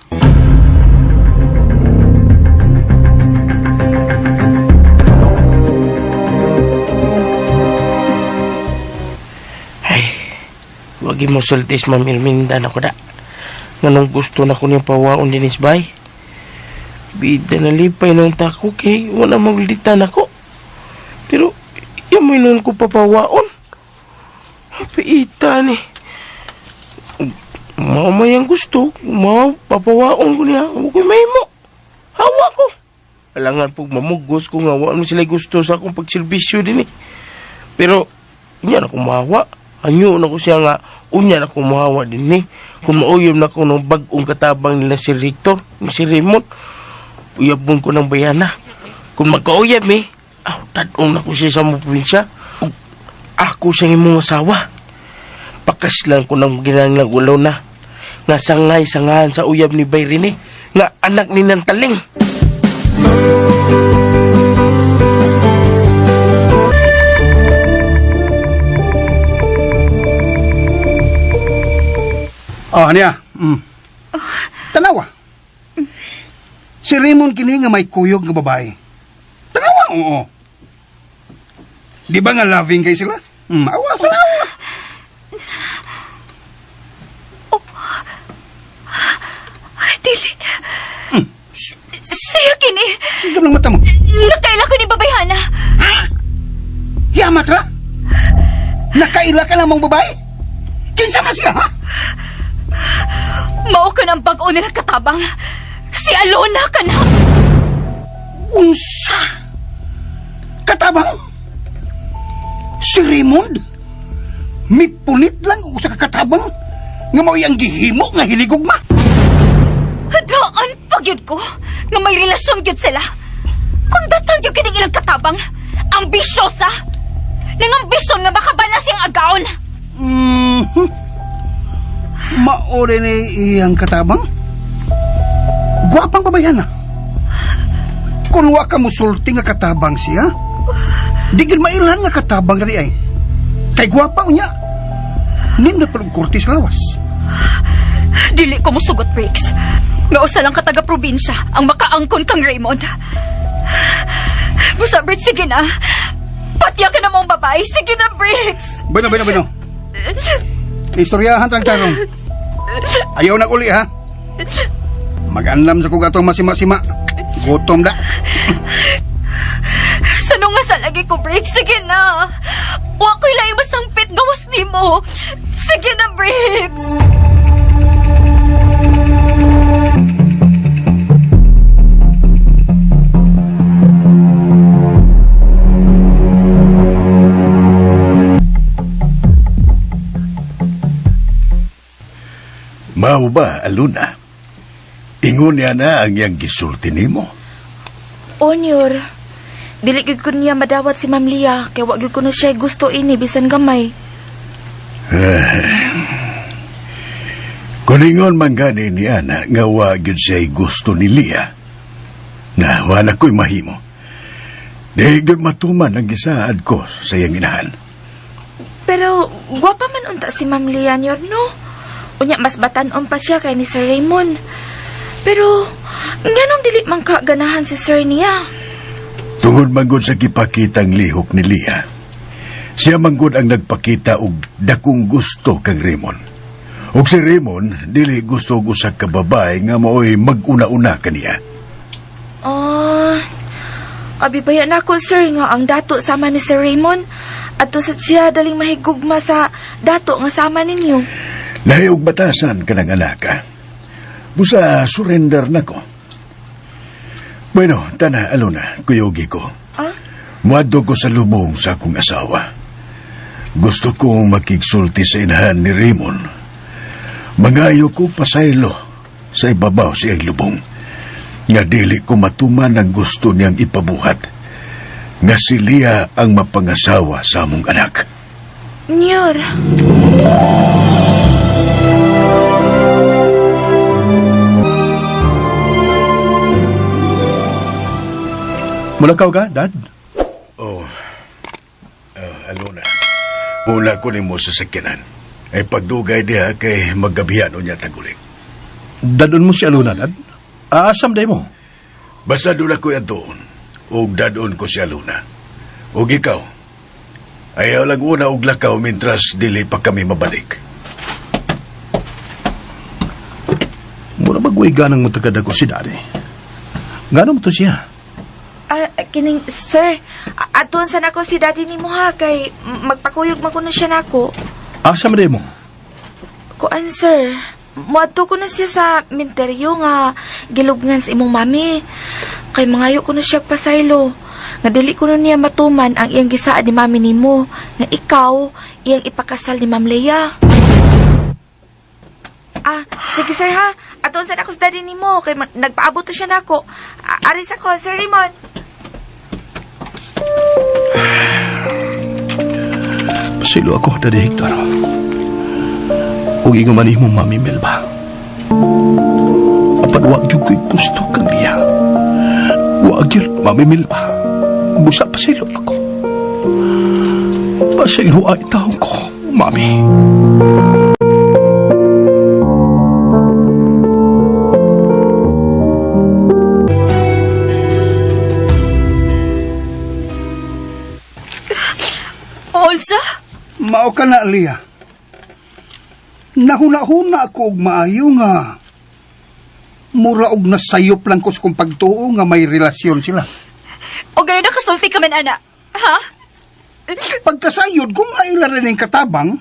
Ay, wag mo sultis Ma'am Erminda na ko da. Nganong gusto na ko niyang pawaon din isbay. Bida na lipay nung tako kay wala maglitan ako. Pero, yung may nun ko papawaon. Paita ni. Mamayang gusto, papawaon ko niya. Huwag ko'y may mo. Hawa ko. Alangan pong mamugos kung awaan mo sila gusto sa akong pagsilbisyo din eh. Pero, unya na kong mahawa. Anyo na ko siya nga, unya na kong mahawa din eh. Kung mauyom na ko ng bagong katabang nila si Rector, si Raymond, uyabon ko ng bayana. Kung magkauyab eh, tadong na ko siya sa mga probinsya. Ako siyang imong asawa. Pakaslan ko ng ginanglang ulaw na. Nga sangay-sangahan sa uyab ni Bayrine. Nga anak ni Nantaling. Oh, niya. Tanawa. Si Raymond kini nga may kuyog nga babae. Tanawa, oo. Di ba nga loving kay sila? Awa, tanawa. Dili. Siya kini. Sige lang mata mo. Nakaila ko ni babayhana. Ha? Yamat ra? Nakaila ka namang babae? Kinsa man siya, ha? Mao ka ng bag-o nila katabang. Si Alona ka na. Unsa? Katabang? Si Raymond? May punit lang o sa kakatabang nga mao ang gihimo nga hiligugma. Daan pagyud ko nga may relasyon gyud sila. Kung datan gyud kini ilang katabang, ambisyosa. Nang ambisyon nga baka ba na siyang agaon. Maore ni iyang katabang? Guwapang babayan na. Kung wa ka musulti nga katabang siya, di gid mailan nga katabang na ay. Kay guwapa niya. Nindot pa kurti sa lawas. Dili ko musugot, Briggs. Nga usa lang ka taga-probinsya ang makaangkon kang Raymond. Busa, Briggs, sige na. Patya ka na mong babae. Sige na, Briggs. Bueno. Istoryahan tarong. Ayaw na uli, ha? Mag-anlam sa kugatong masima-sima. Gutom da. Sano nga sa lagi ko, Briggs? Sige na. Wa ko'y lahi masangpit gawas ni mo. Sige na, Briggs. Mao ba, Aluna? Ingon niya na ang iyang gisulti nimo. Onyor, dili gyud ko niya madawat si Ma'am Lia, kay wa gyud ko na siya gusto ini bisan gamay. Kung ingon man gani ni Ana, nga wa gyud siya gusto ni Lia. Nga wala ko'y mahimo. Di gyud matuman ang gisaad ko sa iyang inahan. Pero gwapa man unta si Ma'am Lia niyor, no? Unya mas batan-on pa siya kay ni Sir Raymond. Pero nganong dili man ka ganahan si Sir niya? Tungod manggod sa kipakitang lihok ni Lia, siya manggod ang nagpakita og dakong gusto kang Raymond. Og si Raymond dili gusto og usa ka babae nga maoy mag-una-una kaniya. Abi baya na ako, sir, nga ang dato sama ni Sir Raymond at sa siya daling mahigugma sa dato nga sama ninyo. Lahi og batasan ka ng anaka. Busa surrender na ko. Bueno, tana, Alona, kuyogi ko. Muadto ko sa lubong sa akong asawa. Gusto kong makigsulti sa inahan ni Raymond. Mangayo ko pasaylo sa ibabaw siyang lubong. Nga dili ko matuman ang gusto niyang ipabuhat. Nga si Lia ang mapangasawa sa among anak. Nyor. Mulakaw ka, Dad? Alona. Mula ko ni mo sa sakyanan. Ay pagdugay diha kay maggabihan niya taguling. Dadon mo si Aluna, Dad? Aasam day mo? Basta doon ako doon, ug dadon ko si Aluna. Ug ikaw, ayaw lang una og lakaw mintras dili pa kami mabalik. Mura magway ganang mo tagad ako si Daddy. Gano'n mo to siya? Kining, sir, aton sana ko si daddy ni mo ha, kay magpakuyog man ko na siya nako. Asam day mo? Kuan, sir, muadto ko na siya sa minteryo nga gilubngan sa imong mami. Kay mangayo ko na siya pasaylo. Nga dili ko na niya matuman ang iyang gisaad ni mami nimo. Nga ikaw, iyang ipakasal ni Ma'am Leia. Sige sir ha. Aton sana ako sa daddy nimo, kay nagpaabot to siya nako. Aris ako, Sir Raymond. Pasilo ako, Daddy Hector. Huwag ingaman mo, Mami Melba. Apan wag yung ko'y gusto kang liya. Wag yun, Mami Melba. Busa pasilo ako. Pasilo ay taong ko, Mami. Olsa? Mao ka na, Lia. Nahuna-huna ako og maayo nga. Mura og nasayop lang ko sa kong pagtuo nga may relasyon sila. O gano'n na kasulti ka man, ana? Ha? Pagkasayod, kung maila rin ang katabang,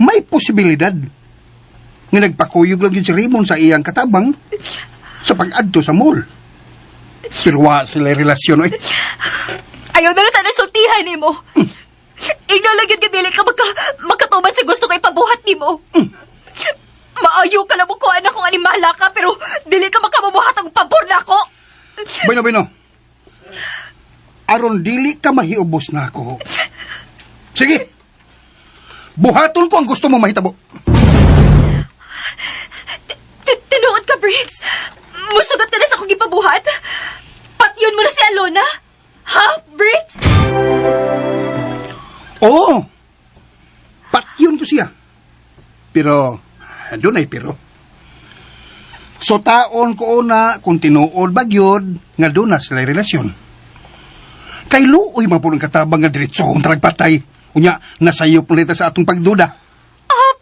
may posibilidad nga nagpakuyog lang yun si Raymond sa iyang katabang sa pag-adto sa mall. Pero wa sila relasyon, eh. Ayaw na lang sultihan ni mo. Inalagyan ka dili ka magkatuman sa gusto ko ipabuhat ni mo. Maayo ka na mo kuhaan akong animala ka, pero dili ka makabubuhat ang pabor na ako. Bueno. Aron dili ka mahiubos na ako. Sige. Buhaton ko ang gusto mo mahitabo. Tinuod ka, Briggs. Musugot ka na sa akong ipabuhat. Patyon mo na si Alona. Ha, Briggs? Oo. Patyon ko siya. Pero, doon ay pero. So taon ko na kung tinuod bagyod nga doon na sila relasyon. Kay luoy mapulong katabang nga diretsohon tragpatay. Unya, nasayop ulit sa atong pagduda.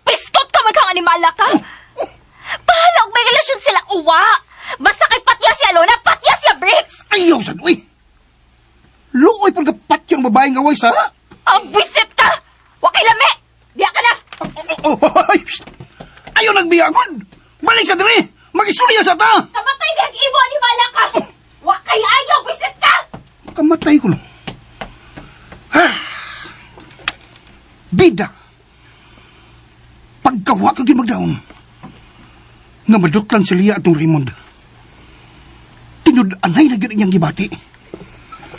Piskot ka magkang animala ka. Pahala og may relasyon sila uwa. Basta kay patya si Alona, patya siya, Briggs. Ayaw sa duwi. Luoy pag patyon babae nga way sa... Bisit ka! Wakay lami! Diya ka na! Ayaw nagbiyagon! Balik sa diri! Mag-istorya sa ta! Kamatay na ibo ni Mala ka! Wakay ayaw! Bisit ka! Kamatay ko lang. Bida! Pagkawa ka magdaon, nga maduklan si Lia atong Raymond. Tinud-anay na ganyan gibati.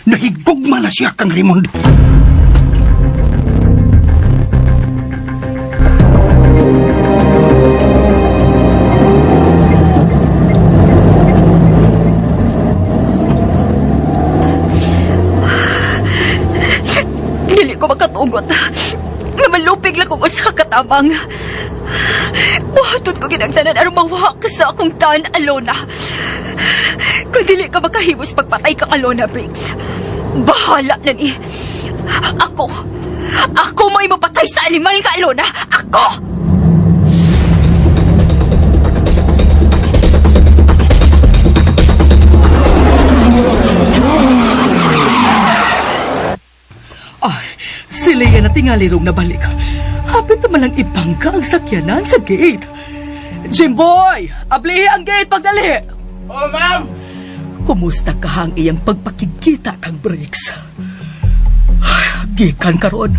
Nahigugma na siya kang Raymond. Dili ko makatugot. Nga malupig lang kung usa ka katabang. Buhatot ko ginagtanan aron mawak ka sa akong taan, Alona. Kung dili ka makahimos pagpatay kang Alona, Briggs, bahala na ni. Ako mo imapatay sa animal ka, Alona. Ako! Ay, si Leia na tingalirong nabalik. Hapit naman lang ibangka ang sakyanan sa gate. Jimboy! Ablihi ang gate pagdali! Oh, ma'am! Kumusta ka ang iyang pagpakikita kang Briggs? Ay, gikan karon.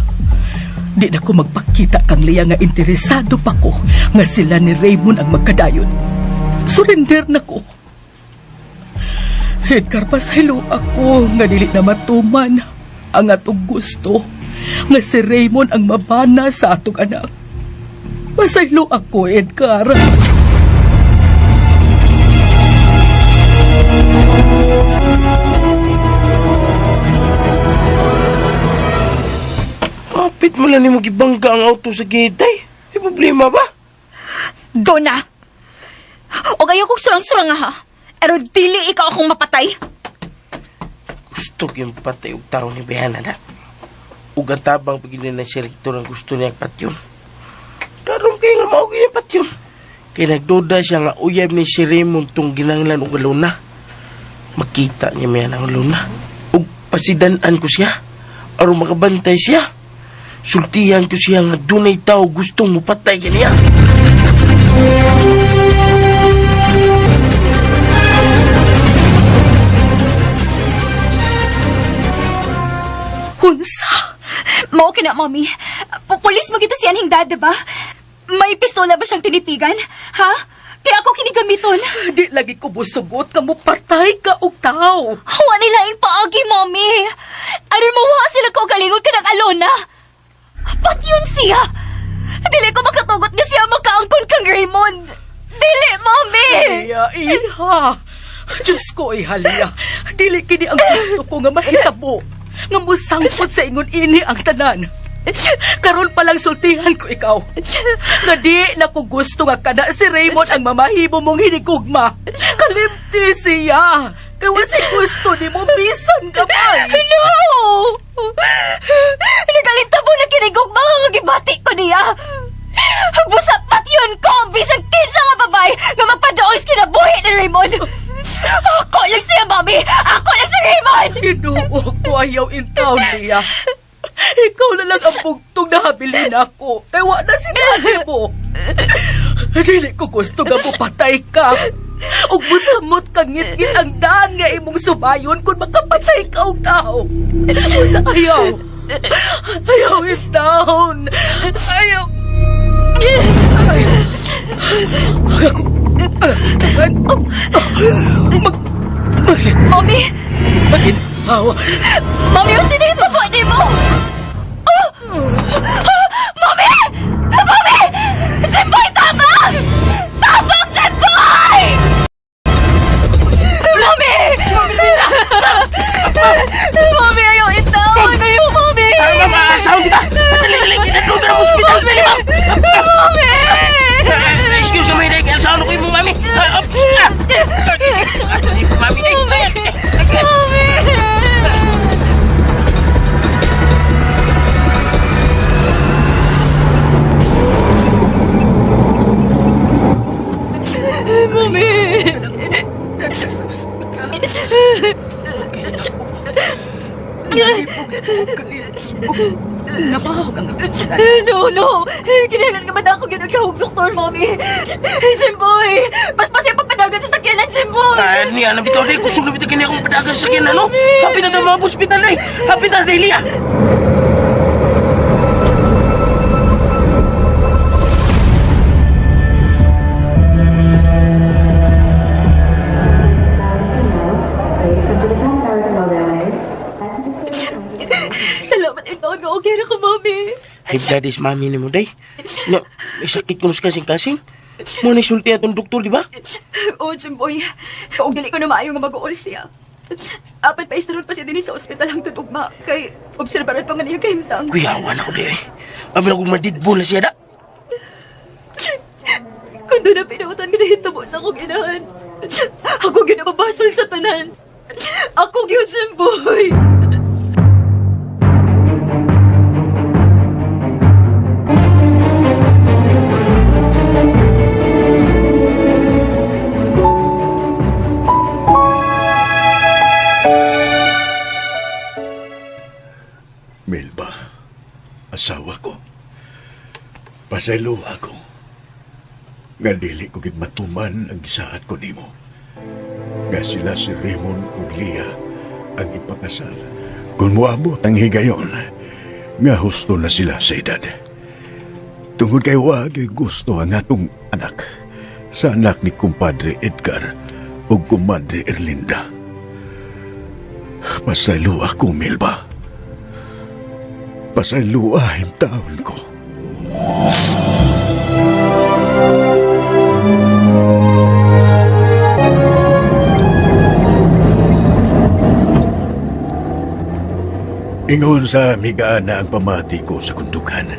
Di na ko magpakita kang Leia nga interesado pa ko nga sila ni Raymond ang magkadayon. Surrender na ko. Edgar, pasaylo ako nga dili na matuman ang atong gusto nga si Raymond ang mabana sa atong anak. Pasaylo ako, Edgar. Kapit mo lang ni magibangga ang auto sa gate, ay. Di problema ba? Go na! O kayo kong surang-surang ha. Pero dili ikaw akong mapatay. Gusto yung patay og tao ni Behana na. Ug ang tabang paginin na si Rector ang gusto niya patyon. Karon kay nga mao gyud patyon. Kay nagduda siya nga uyab ni si Raymond tong ginanglan og Luna. Makita niya may ang Luna. Ug pasidan-an ko siya aron makabantay siya. Sultihan ko siya nga dunay tao gustong mupatay kaniya. Hunsa? Mao kina, mami. Pulis mo kita si Anhing Dad, diba? May pistola ba siyang tinitigan? Ha? Kaya ako kinigamiton. Di lagi ko busugot ka mo patay ka og tao. Hawa nila yung paagi, mami. Aron mawaha sila ko galingon ka ng Alona. Pat yun siya. Dili ko makatugot nga siya makaangkon kang Raymond. Dili, mami. Iya, iha. Diyos ko, ihalya. Dili kini ang gusto ko nga mahitabo. Nga musangkot sa ingon ini ang tanan. Karon pa lang sultihan ko ikaw. Nga di na ko gusto nga kada si Raymond ang mamahimo mong hinigugma. Kalimti siya. Kaya si gusto ni mo bisan kamay. No! Nagalinta mo na kinigugma nga gibati ko niya. Busapat yun ko, bisang kinsa nga babae nga magpadoos kinabuhi ni Raymond. Ako lang siya, mami! Ako lang si Raymond! Inuo ko ayaw intaw niya. Ikaw na lang ang bugtong nahabilin ako. Kaya na sinabi mo. Dili ko gusto nga patay ka. Ug musamot kang ngit-ngit ang daan nga imong sumayon kung makapatay ka og tao. Sa ayaw. Ayaw is down. Ayaw. Mami! Maginhawa. Mami, ang sinito po, di mo! Mami! Mami! Jimboy, tabang! Tabang, Jimboy! Mami! Mami, ayaw itawan! Ayaw, Mami! Mama, asaw kita! Dali-dali, kinadlugan ang hospital, Bili, ma'am! Mami! Excuse me, Dek. Asaw ko yung mami. Mami, Dek. Mami! Napahog ang ako. No! Kailangan ka ba na ako ginagawag, Doktor, Mami? Jimboy! Paspasin pa panagan sa sakyanan, Jimboy! Niya, nabitaw, Dek. Gusto nabitaw kanya akong padagan sa sakyan, ano? Hapit na daw mga hospital, Dek. Hapit na, Delia. Salamat ito nga okay na ka, Mami. Ay, dadis mami ni mo, Day. No, may sakit ko sa kasing-kasing. Mo ni sulti atong doktor, di ba? Oo, Jimboy. Kung dili ko na maayo nga mag-uol siya. Apat pa isturod pa siya din sa ospital ang tunugma. Kay obserbaran pa nga niya kahimtang. Kuyawan ako, Day. Abi na kong madidbo na siya, da. Kung doon na pinautan ka na hitabo sa akong inahan. Ako ginababasol sa tanan. Ako yun, Jimboy. Melba, asawa ko. Pasaylo ako. Nga dili ko gid matuman ang gisaad ko nimo. Nga sila si Raymond ug Leah ang ipakasal. Kung moabot ang higayon, nga husto na sila sa edad. Tungod kay wag gusto ang atong anak sa anak ni kumpadre Edgar ug kumadre Erlinda. Pasaylo ako, Melba. Pasayloa ang taon ko. Ingon sa migaan na ang pamati ko sa kundukan.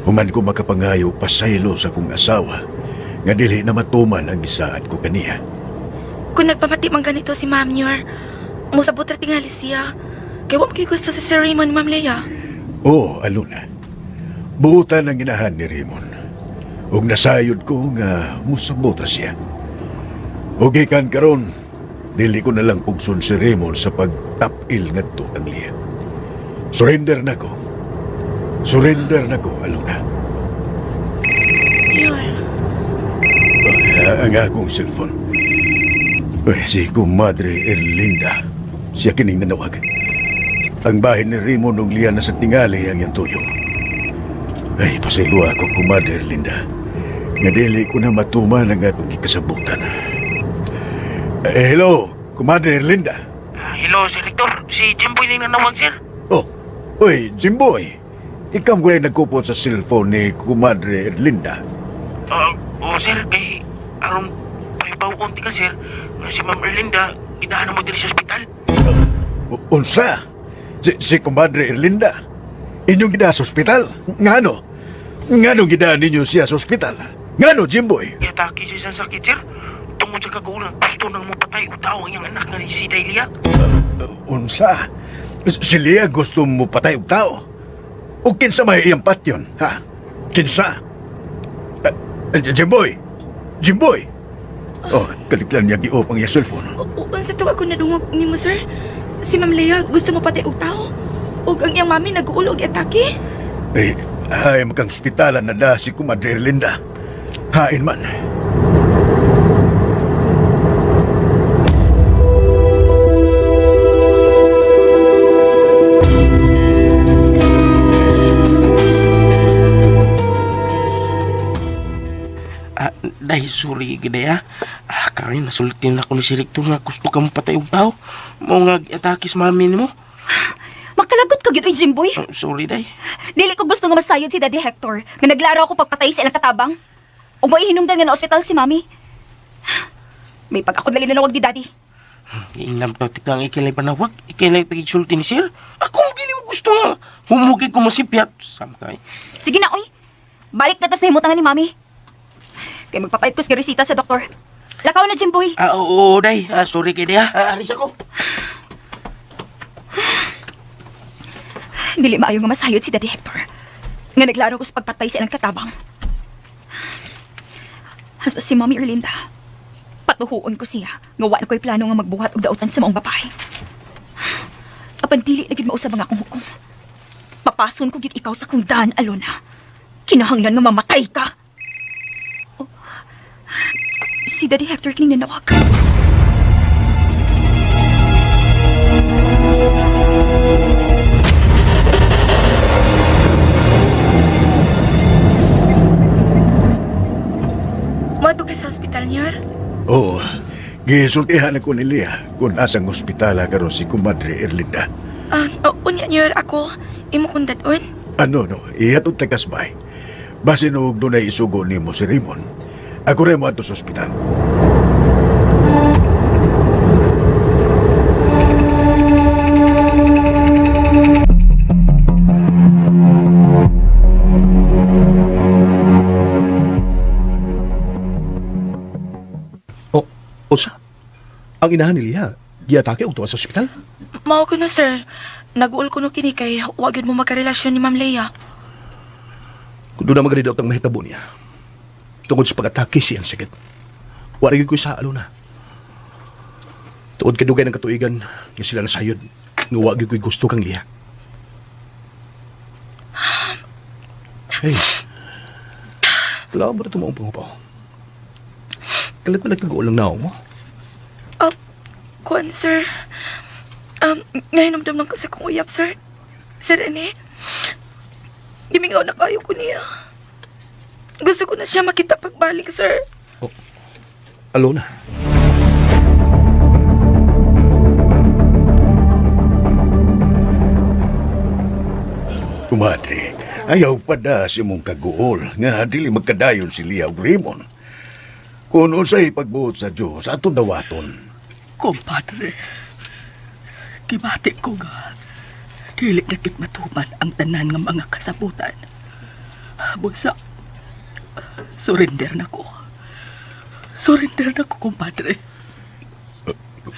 Human ko makapangayo pasaylo sa kong asawa, nga dili na matuman ang gisaad ko kaniya. Kung nagpamati man ganito si Ma'am Nyor, musabot ra tingali siya. Kaya wag kayo gusto si Sir Raymond, Ma'am Leia. Oo, Aluna. Buutan ang inahan ni Raymond. Ug nasayod ko nga musabot ra siya. Ug ikan karon, dili ko na lang pugson si Raymond sa pagtapil ngadto ang liya. Surrender na ko. Surrender na ko, Aluna. Nyor, Ang akong cellphone. Uy, si Kumadre Erlinda. Siya kining nanawag. Ang bahay ni Raymond ug liya na sa tingali ang iyang tuyo. Ay, pasaylo ako, Kumadre Erlinda. Nga dili ko na matuman ang atong gikasabutan. Hello, Kumadre Erlinda. Hello, Sir Rector. Si Jimboy na yung nanawag, sir. Oh, uy, Jimboy. Ikaw ko nagkupot sa cellphone ni Kumadre Erlinda. Sir, kay arong paibaw konti ka, sir. Nga si Ma'am Erlinda, idahan mo dili sa ospital. Unsa? Si Kumadre Erlinda? Inyong gida sa ospital? Ngano? Ngano gidaan ninyo siya sa ospital? Ngano, Jimboy? Iatake siya sa sakit, sir. Tungod sa kagulang, gusto nang mapatay o tao ang iyang anak nga ni si Dahlia. Unsa? Si Lia gusto mo patay og tao? O kinsa may iyang patyon, ha? Kinsa? Jimboy! Jimboy! Oh, kaliklan niya giop ang iyang cellphone. unsa to ako nadungog ni mo, sir? Si Ma'am Leia gusto mo pati og tao? Og ang iyang mami nag-uul og atake? Ay makang ospitalan na da si Kumadre Erlinda. Hain man. Dahil sorry, gidaya. Karin, nasulitin ako ni si Rector nga gusto ka mapatay og tao. Mao nga atake sa mami mo. Makalagot ka gyud oy Jimboy. Sorry, day. Dili ko gusto nga masayod si Daddy Hector nga naglaro ako pagpatay sa ilang katabang. O ba ihinungdan nga na ospital si Mami? May pag ako lagi nanawag ni Daddy. Iinam daw tikang ikilay panawag. Ikilay pagigsulti ni sir. Ako mo gini mo gusto nga. Humugay ko masipyat. Samkay. Sige na oy. Balik na ta sa himutangan ni Mami. Kaya magpapait ko sa resita sa doktor. Lakaw na Jimboy. Oo, day. Sorry kay day, ha. Alis ako. Dili maayo nga masayod si Daddy Hector. Nga naglaro ko sa pagpatay sa ilang katabang. Hasta si Mami Erlinda. Patuhuon ko siya. Nga wala ko'y plano nga magbuhat og dautan sa maong babae. Apan dili na gid mausab ang akong hukom. Papason ko gid ikaw sa kong daan, Alona. Kinahanglan nga mamatay ka. Oh, si Daddy Hector kining nanawag. Mato ka sa ospital, Nyor? Oo. Gisultihan ako ni Lia kung asang ospitala karon si Kumadre Erlinda. Unya, Nyor, ako. Imo kong dadon? No. Ihatod tagasbay. Basin og dunay isugo nimo si Raymond. Ako rin mo ato sa ospital. Unsa? Ang inahan ni Lia, giatake og tuwa sa ospital? Mao ko no, sir. Nag-uul ko no kini kay wag yun mo magkarelasyon ni Ma'am Leia. Kung doon na maganidot ang mahitabo niya, tungkol sa pag-atake siyang sakit. Warigin ko sa Alona. Tuod kadugay ng katuigan nga sila nasayod, nga wag ko'y gusto kang Lia. Hey, kailangan mo na tumaong pangupaw. Kalit na nagtag-ulang na mo. Kuan, sir. Nahinomdam lang ko sa kong uyab, sir. Sir, Rene. Gimingaw na kayo ko niya. Gusto ko na siya makita pagbalik, sir. Alona. Kumadre, ayaw pa da si mong kaguol nga dili magkadayon si Lia ug Raymond. Kung unsay pagbuot sa Diyos, ato dawaton. Kumpadre, kibati ko nga, dili na matuman ang tanan ng mga kasabutan. Busa, surrender na ko. Surrender na ko, kumpadre.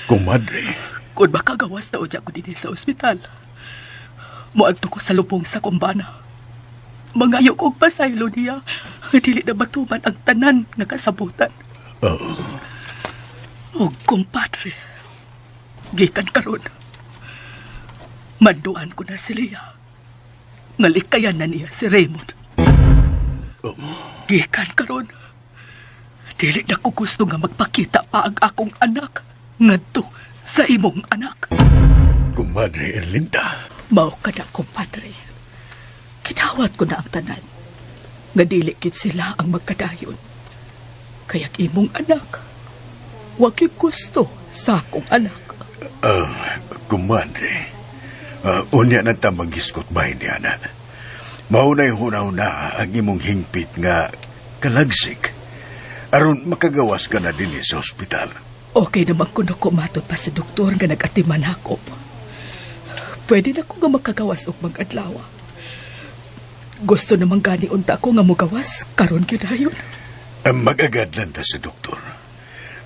Kumadre, Kung makagawas na unya ko din sa ospital, muagto ko sa lubong sa kumbana. Mangayo kong pasaylo niya, dili na matuman ang tanan nga kasabutan. O kumpadre, gikan karon, manduan ko na si Leah. Ngalikayan na niya si Raymond. Gikan karon, dili na ko gusto nga magpakita pa ang akong anak ngadto sa imong anak. Kumadre Erlinda. Mao ka na, kumpadre. Kinawat ko na ang tanan. Nga dili gid sila ang magkadayon. Kaya't imong anak, wag yung gusto sa akong anak. Kumadre, unya na ta mag-iskot bahay ni Ana. Maunay huna-huna ang imong hingpit nga kalagsik. Aron makagawas ka na din sa ospital. Okay naman ko na kumatot pa sa doktor nga nag-atiman ako. Pwede na ko nga makagawas og mag-adlawa. Gusto naman gani unta ko nga mugawas karon gyud hayon. Mag-agad lang ta sa doktor.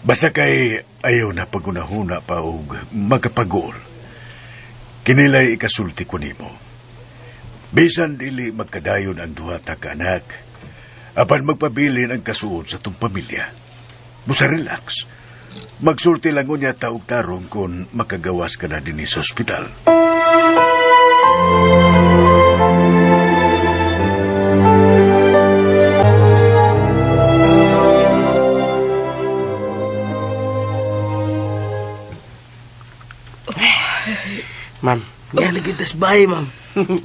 Basta kay ayaw na pagunahuna pa og magapagol. Kinilay ikasulti ko nimo. Bisan dili magkadayon ang duha ta ka anak, apan magpabilin ang kasuod sa tong pamilya. Busa relax. Magsulti lang unya ta og tarong kung makagawas ka na din sa ospital. Ma'am, yan lagi tas bahay, ma'am.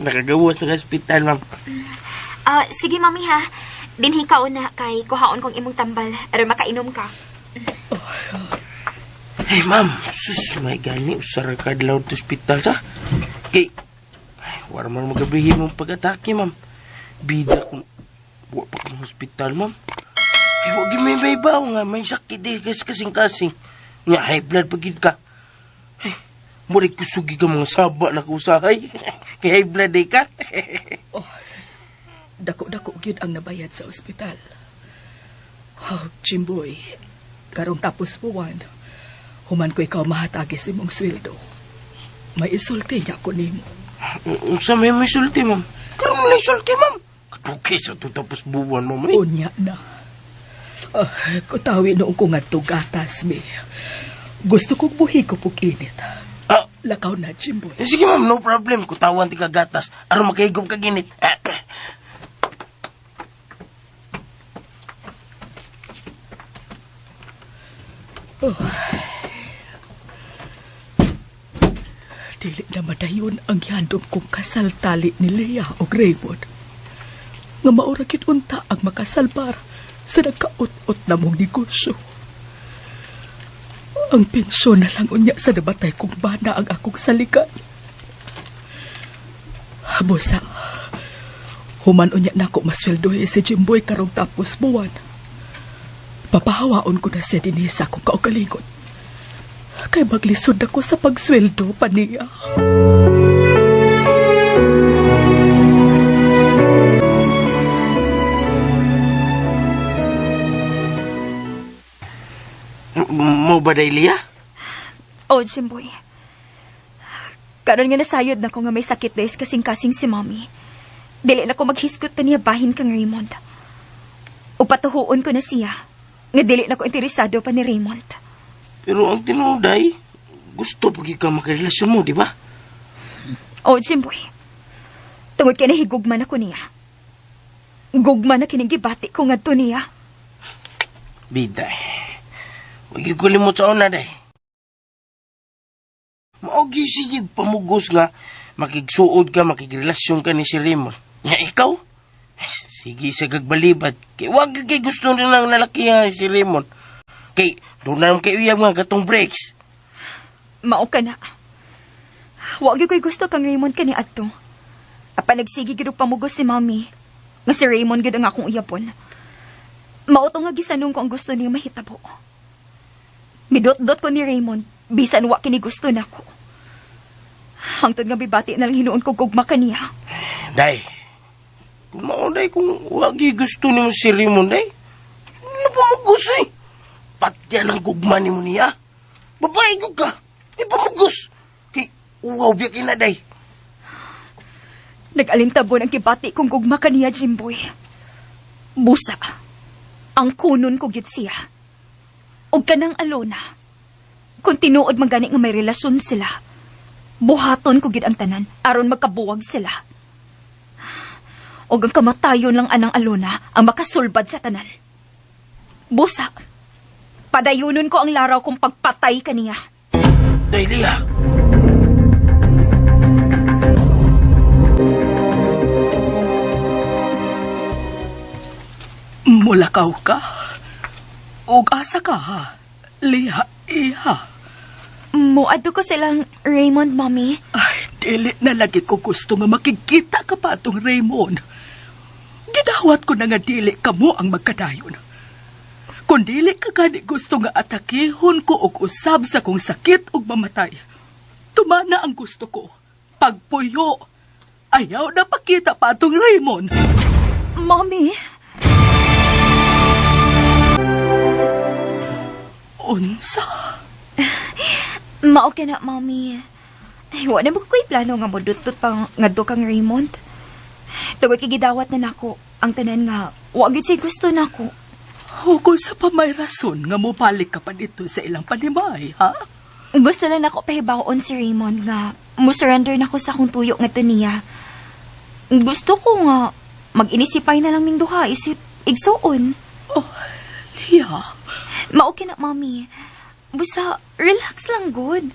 Nakagawas sa hospital, ma'am. Sige, mami ha. Dinhi ka una kay kuhaon kong imong tambal aron makainom ka. Ay, ma'am, sus, may gani, usara ka daw sa hospital, sa? Kay, wala man magabrihin mong pag-atake, ma'am. Bida kung, wala pa kang hospital, ma'am. Ay, wag yung may baw nga, may sakit eh, kasing-kasing. Nga, high blood pagid ka. Ay, murid ko sugi ka mga saba na kusahay. Kay high blood eh ka. Dako-dako gyud ang nabayad sa ospital. Oh, Jimboy, karong tapos buwan, human ko ikaw mahatagi sa imong sweldo. May isulti niya ko nimo. Sa may sulti, ma'am. Karong may sulti, ma'am. Katuki sa ito tapos buwan, ma'am. Eh. Unya na. Kutawi noong ko nga gatas, me. Gusto kong buhi ko pug init. Lakaw na, Jimboy. Sige, ma'am, no problem. Kutawan ti kagatas. Aron makahigop ka ginit. Dili na madayon ang gihandom kong kasal tali ni Leah o Raymond. Nga mauragit unta ang makasalbar sa nagkaot-ot na mong negosyo. Ang pensyon na lang unya sa nabatay kong bana ang akong salikan. Busa, human unya na ako masweldohe si Jimboy karong tapos buwan. Papahawaon ko na siya din sa akong kaugalingon. Kay maglisod ako sa pagsweldo pa niya. Mo ba day, Leah? Oh, Jimboy. Karon nga nasayod na ko nga may sakit des kasing-kasing si Mommy. Dili na ko maghiskot pa niya bahin kang Raymond. Upatuhuon ko na siya. Nga dili na ko interesado pa ni Raymond. Pero ang tinuday, gusto pag ikaw makarelasyon mo, di ba? Oh, Jimboy. Tungod ka na higugman ako niya. Gugma na kinigibati ko nga to niya. Biday. Huwag ikulimot sa una, day. Maogi sige pamugos nga, makigsuod ka, makigrelasyon ka ni si Raymond. Nga ikaw? Sige sa gagbalibad. Kay wag kay gusto rin ng lalaki si Raymond. Kay doon na naman kayo yung mga gatong breaks. Mao ka na. Wag ko'y gusto kang Raymond kani adto. Apa nagsigi gid og pamugos si Mommy. Nga si Raymond gid ang akong uyapon. Mao to nga gisanong ko ang gusto niya mahitabo. Midot-dot ko ni Raymond, bisan wa kini gusto nako. Hangtod nga bibati na lang hinuon ko gugma kaniya. Day, Kung mauday kung wagi gusto ni mo si Raymond day. Ano pa magus eh? Patyan ang gugma ni mo niya. Babae ko ka. Ipamugos. Kay uwaw biya kinaday. Nag-alintabo ng kibati kong gugma kaniya, Jimboy. Busa. Ang kunon ko gid siya. Og kanang Alona. Kung tinuod magani nga may relasyon sila, buhaton ko gid ang tanan aron magkabuwag sila. Og ang kamatayon lang anang Alona ang makasulbad sa tanan. Busa. Padayunon ko ang laraw kong pagpatay kaniya. Dahlia. Mulakaw ka? Og asa ka ha? Liha, iha. Muadto ko silang Raymond, Mommy. Ay, dili na lagi ko gusto nga makikita ka pa atong Raymond. Gidawat ko na nga dili ka mo ang magkadayon. Kung dili ka gani gusto nga atakihon ko og usab sa kong sakit ug mamatay, tumana ang gusto ko. Pagpuyo, ayaw na pakita pa atong Raymond. Mommy? Unsa? Mao ka na, Mommy. Ay, wala mo ko'y plano nga modutot pang ngadto kang Raymond. Tugod kigidawat na nako ang tanan nga wagit siya gusto nako. Hugo sa pa may rason nga mobalik ka pa dito sa ilang panimay, ha? Gusto lang ako pahibaon si Raymond nga musurrender na ko sa akong tuyo nga to niya. Gusto ko nga mag-inisipay na lang ning duha isip igsuon. Oh, Lia. Mao na, Mommy. Busa, relax lang, good.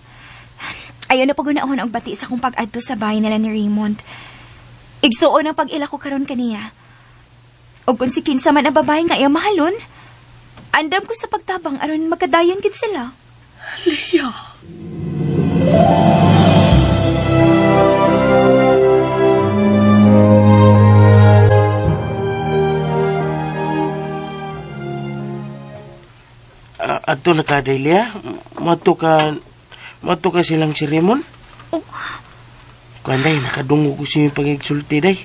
Ayaw na pagunahon ang bati sa kong pag-adto sa bahay nila ni Raymond. Igsuon ang pag-ila ko karon kaniya. O kung si kinsa man ang babae nga ayaw mahalon, andam ko sa pagtabang aron magkadayon gid sila. Lia. Ato na ka, Dahlia. Mato ka silang si Raymond. Oh. Kanday, nakadungo ko siya yung pag-exulti, day.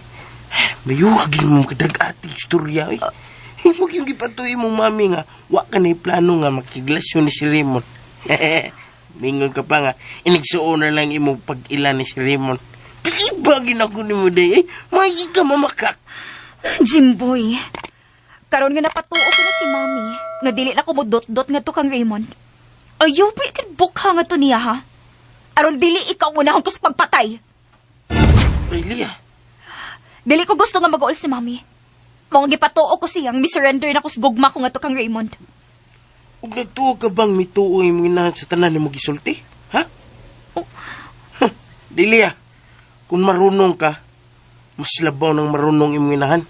Mayuwagin mo kadag-ating istorya, eh. Huwag yung ipatuloy mong mami nga, wak ka na plano nga makiglasyon ni si Raymond. Mingon ka pa nga, inigsuon na lang imong pag-ila ni si Raymond. Pilibagin ako ni mo, day, eh. May ka mamakak. Jimboy, karon nga napatuo ko na si Mami, nga dili na ko mo dot-dot nga to kang Raymond. Ayaw ba ikan bukha nga to niya, ha? Aron dili ikaw unahon ko sa pagpatay. Dahlia. Dili ko gusto nga mag-uol si Mami. Mong gipatuo ko siyang misurrender na ko sa gugma ko nga to kang Raymond. Huwag nagtuo ka bang mituo yung mga sa tanan ni mo gisulti? Ha? Oh. Dahlia, kung marunong ka, mas labaw ng marunong imong inahan.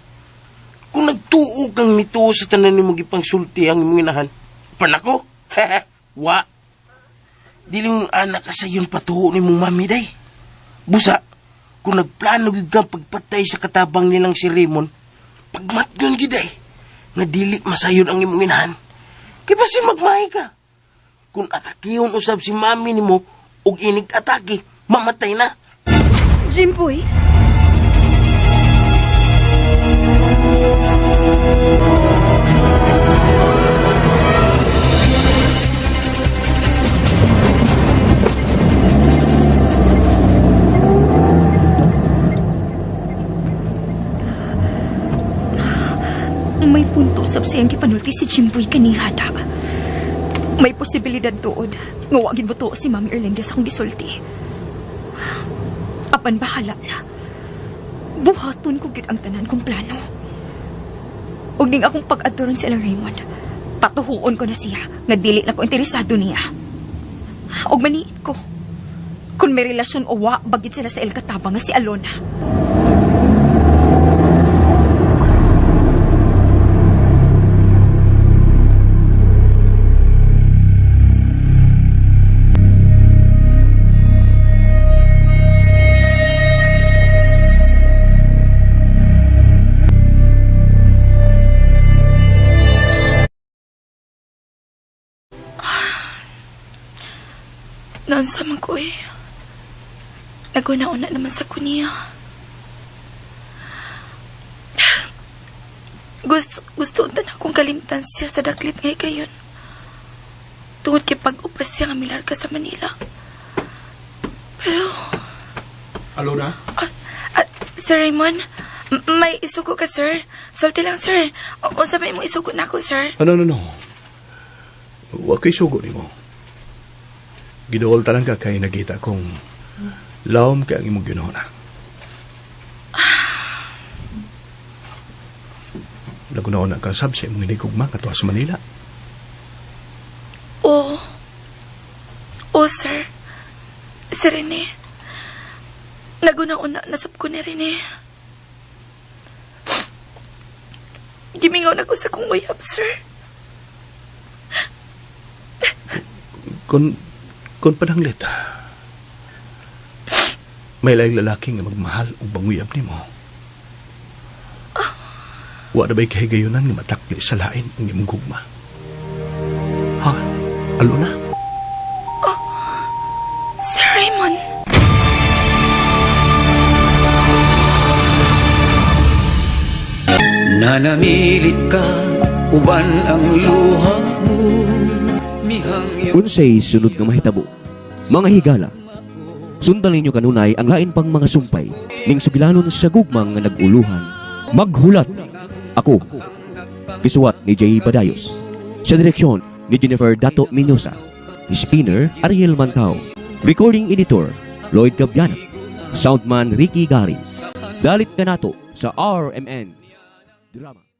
Kung nagtuo kang mituo sa tanan ni mo gipangsulti ang imong inahan, panako, wa. Dili mong anak ka sa iyon patuho ni mong mami, day. Busa, kung nagplano gid kang pagpatay sa katabang nilang si Raymond, pagmatgon gid day, nga dili masayon ang imong inahan. Kaya ba magmahay ka? Kung atakihon usab si mami ni mo, ug inig atake, mamatay na. Jimboy? May punto sab siyang gipanulti si Jimboy kanihada. May posibilidad tuod nga wagin mo to si Mami Erlinda sa akong gisulti. Apan bahala na. Buhaton ko gid ang tanan kong plano. Ug ning akong pag-adoron si Raymond, patuhuon ko na siya nga dili na ko interesado niya. Ug maniit ko. Kung may relasyon o wa, bagit sila sa El Katabang nga si Alona. Nansa man ko eh. Naguna-una naman sa kuniya. Gusto unta na akong kalimtan siya sa daklit ngay kayon. Tungod kay pag-upas siya nga milar ka sa Manila. Pero... Alona? Sir Raymond, may isugo ka, sir. Sulti lang, sir. O sabay mo isugo na ako, sir. No. Huwag kay sugo ni mo. Gidool talang ka kay nagita kong lawom kay ang imong ginona. Nagunaon na kasab sa imong hinigugma katuwa sa Manila. Oo, sir. Si Rene. Nagunaon na nasab ko ni Rene. Gimingaw na ko sa kong uyab, sir. Kon pananglit, may laing lalaki nga magmahal o banguyab ni mo. Wa na ba'y kahigayunan nga matakli sa lain ang imong gugma? Ha? Alona? Sir Raymond. Nanamilit ka, uban ang luha mo. Unsay sunod nga mahitabo, mga higala, sundan ninyo kanunay ang lain pang mga sumpay ning sugilanon sa gugmang nga naguluhan. Maghulat ako, gisuwat ni Jay Badayos, sa direksyon ni Jennifer Dato Mendoza, spinner Ariel Mantao, recording editor Lloyd Gabiana, soundman Ricky Garin. Dalit ka nato sa RMN Drama.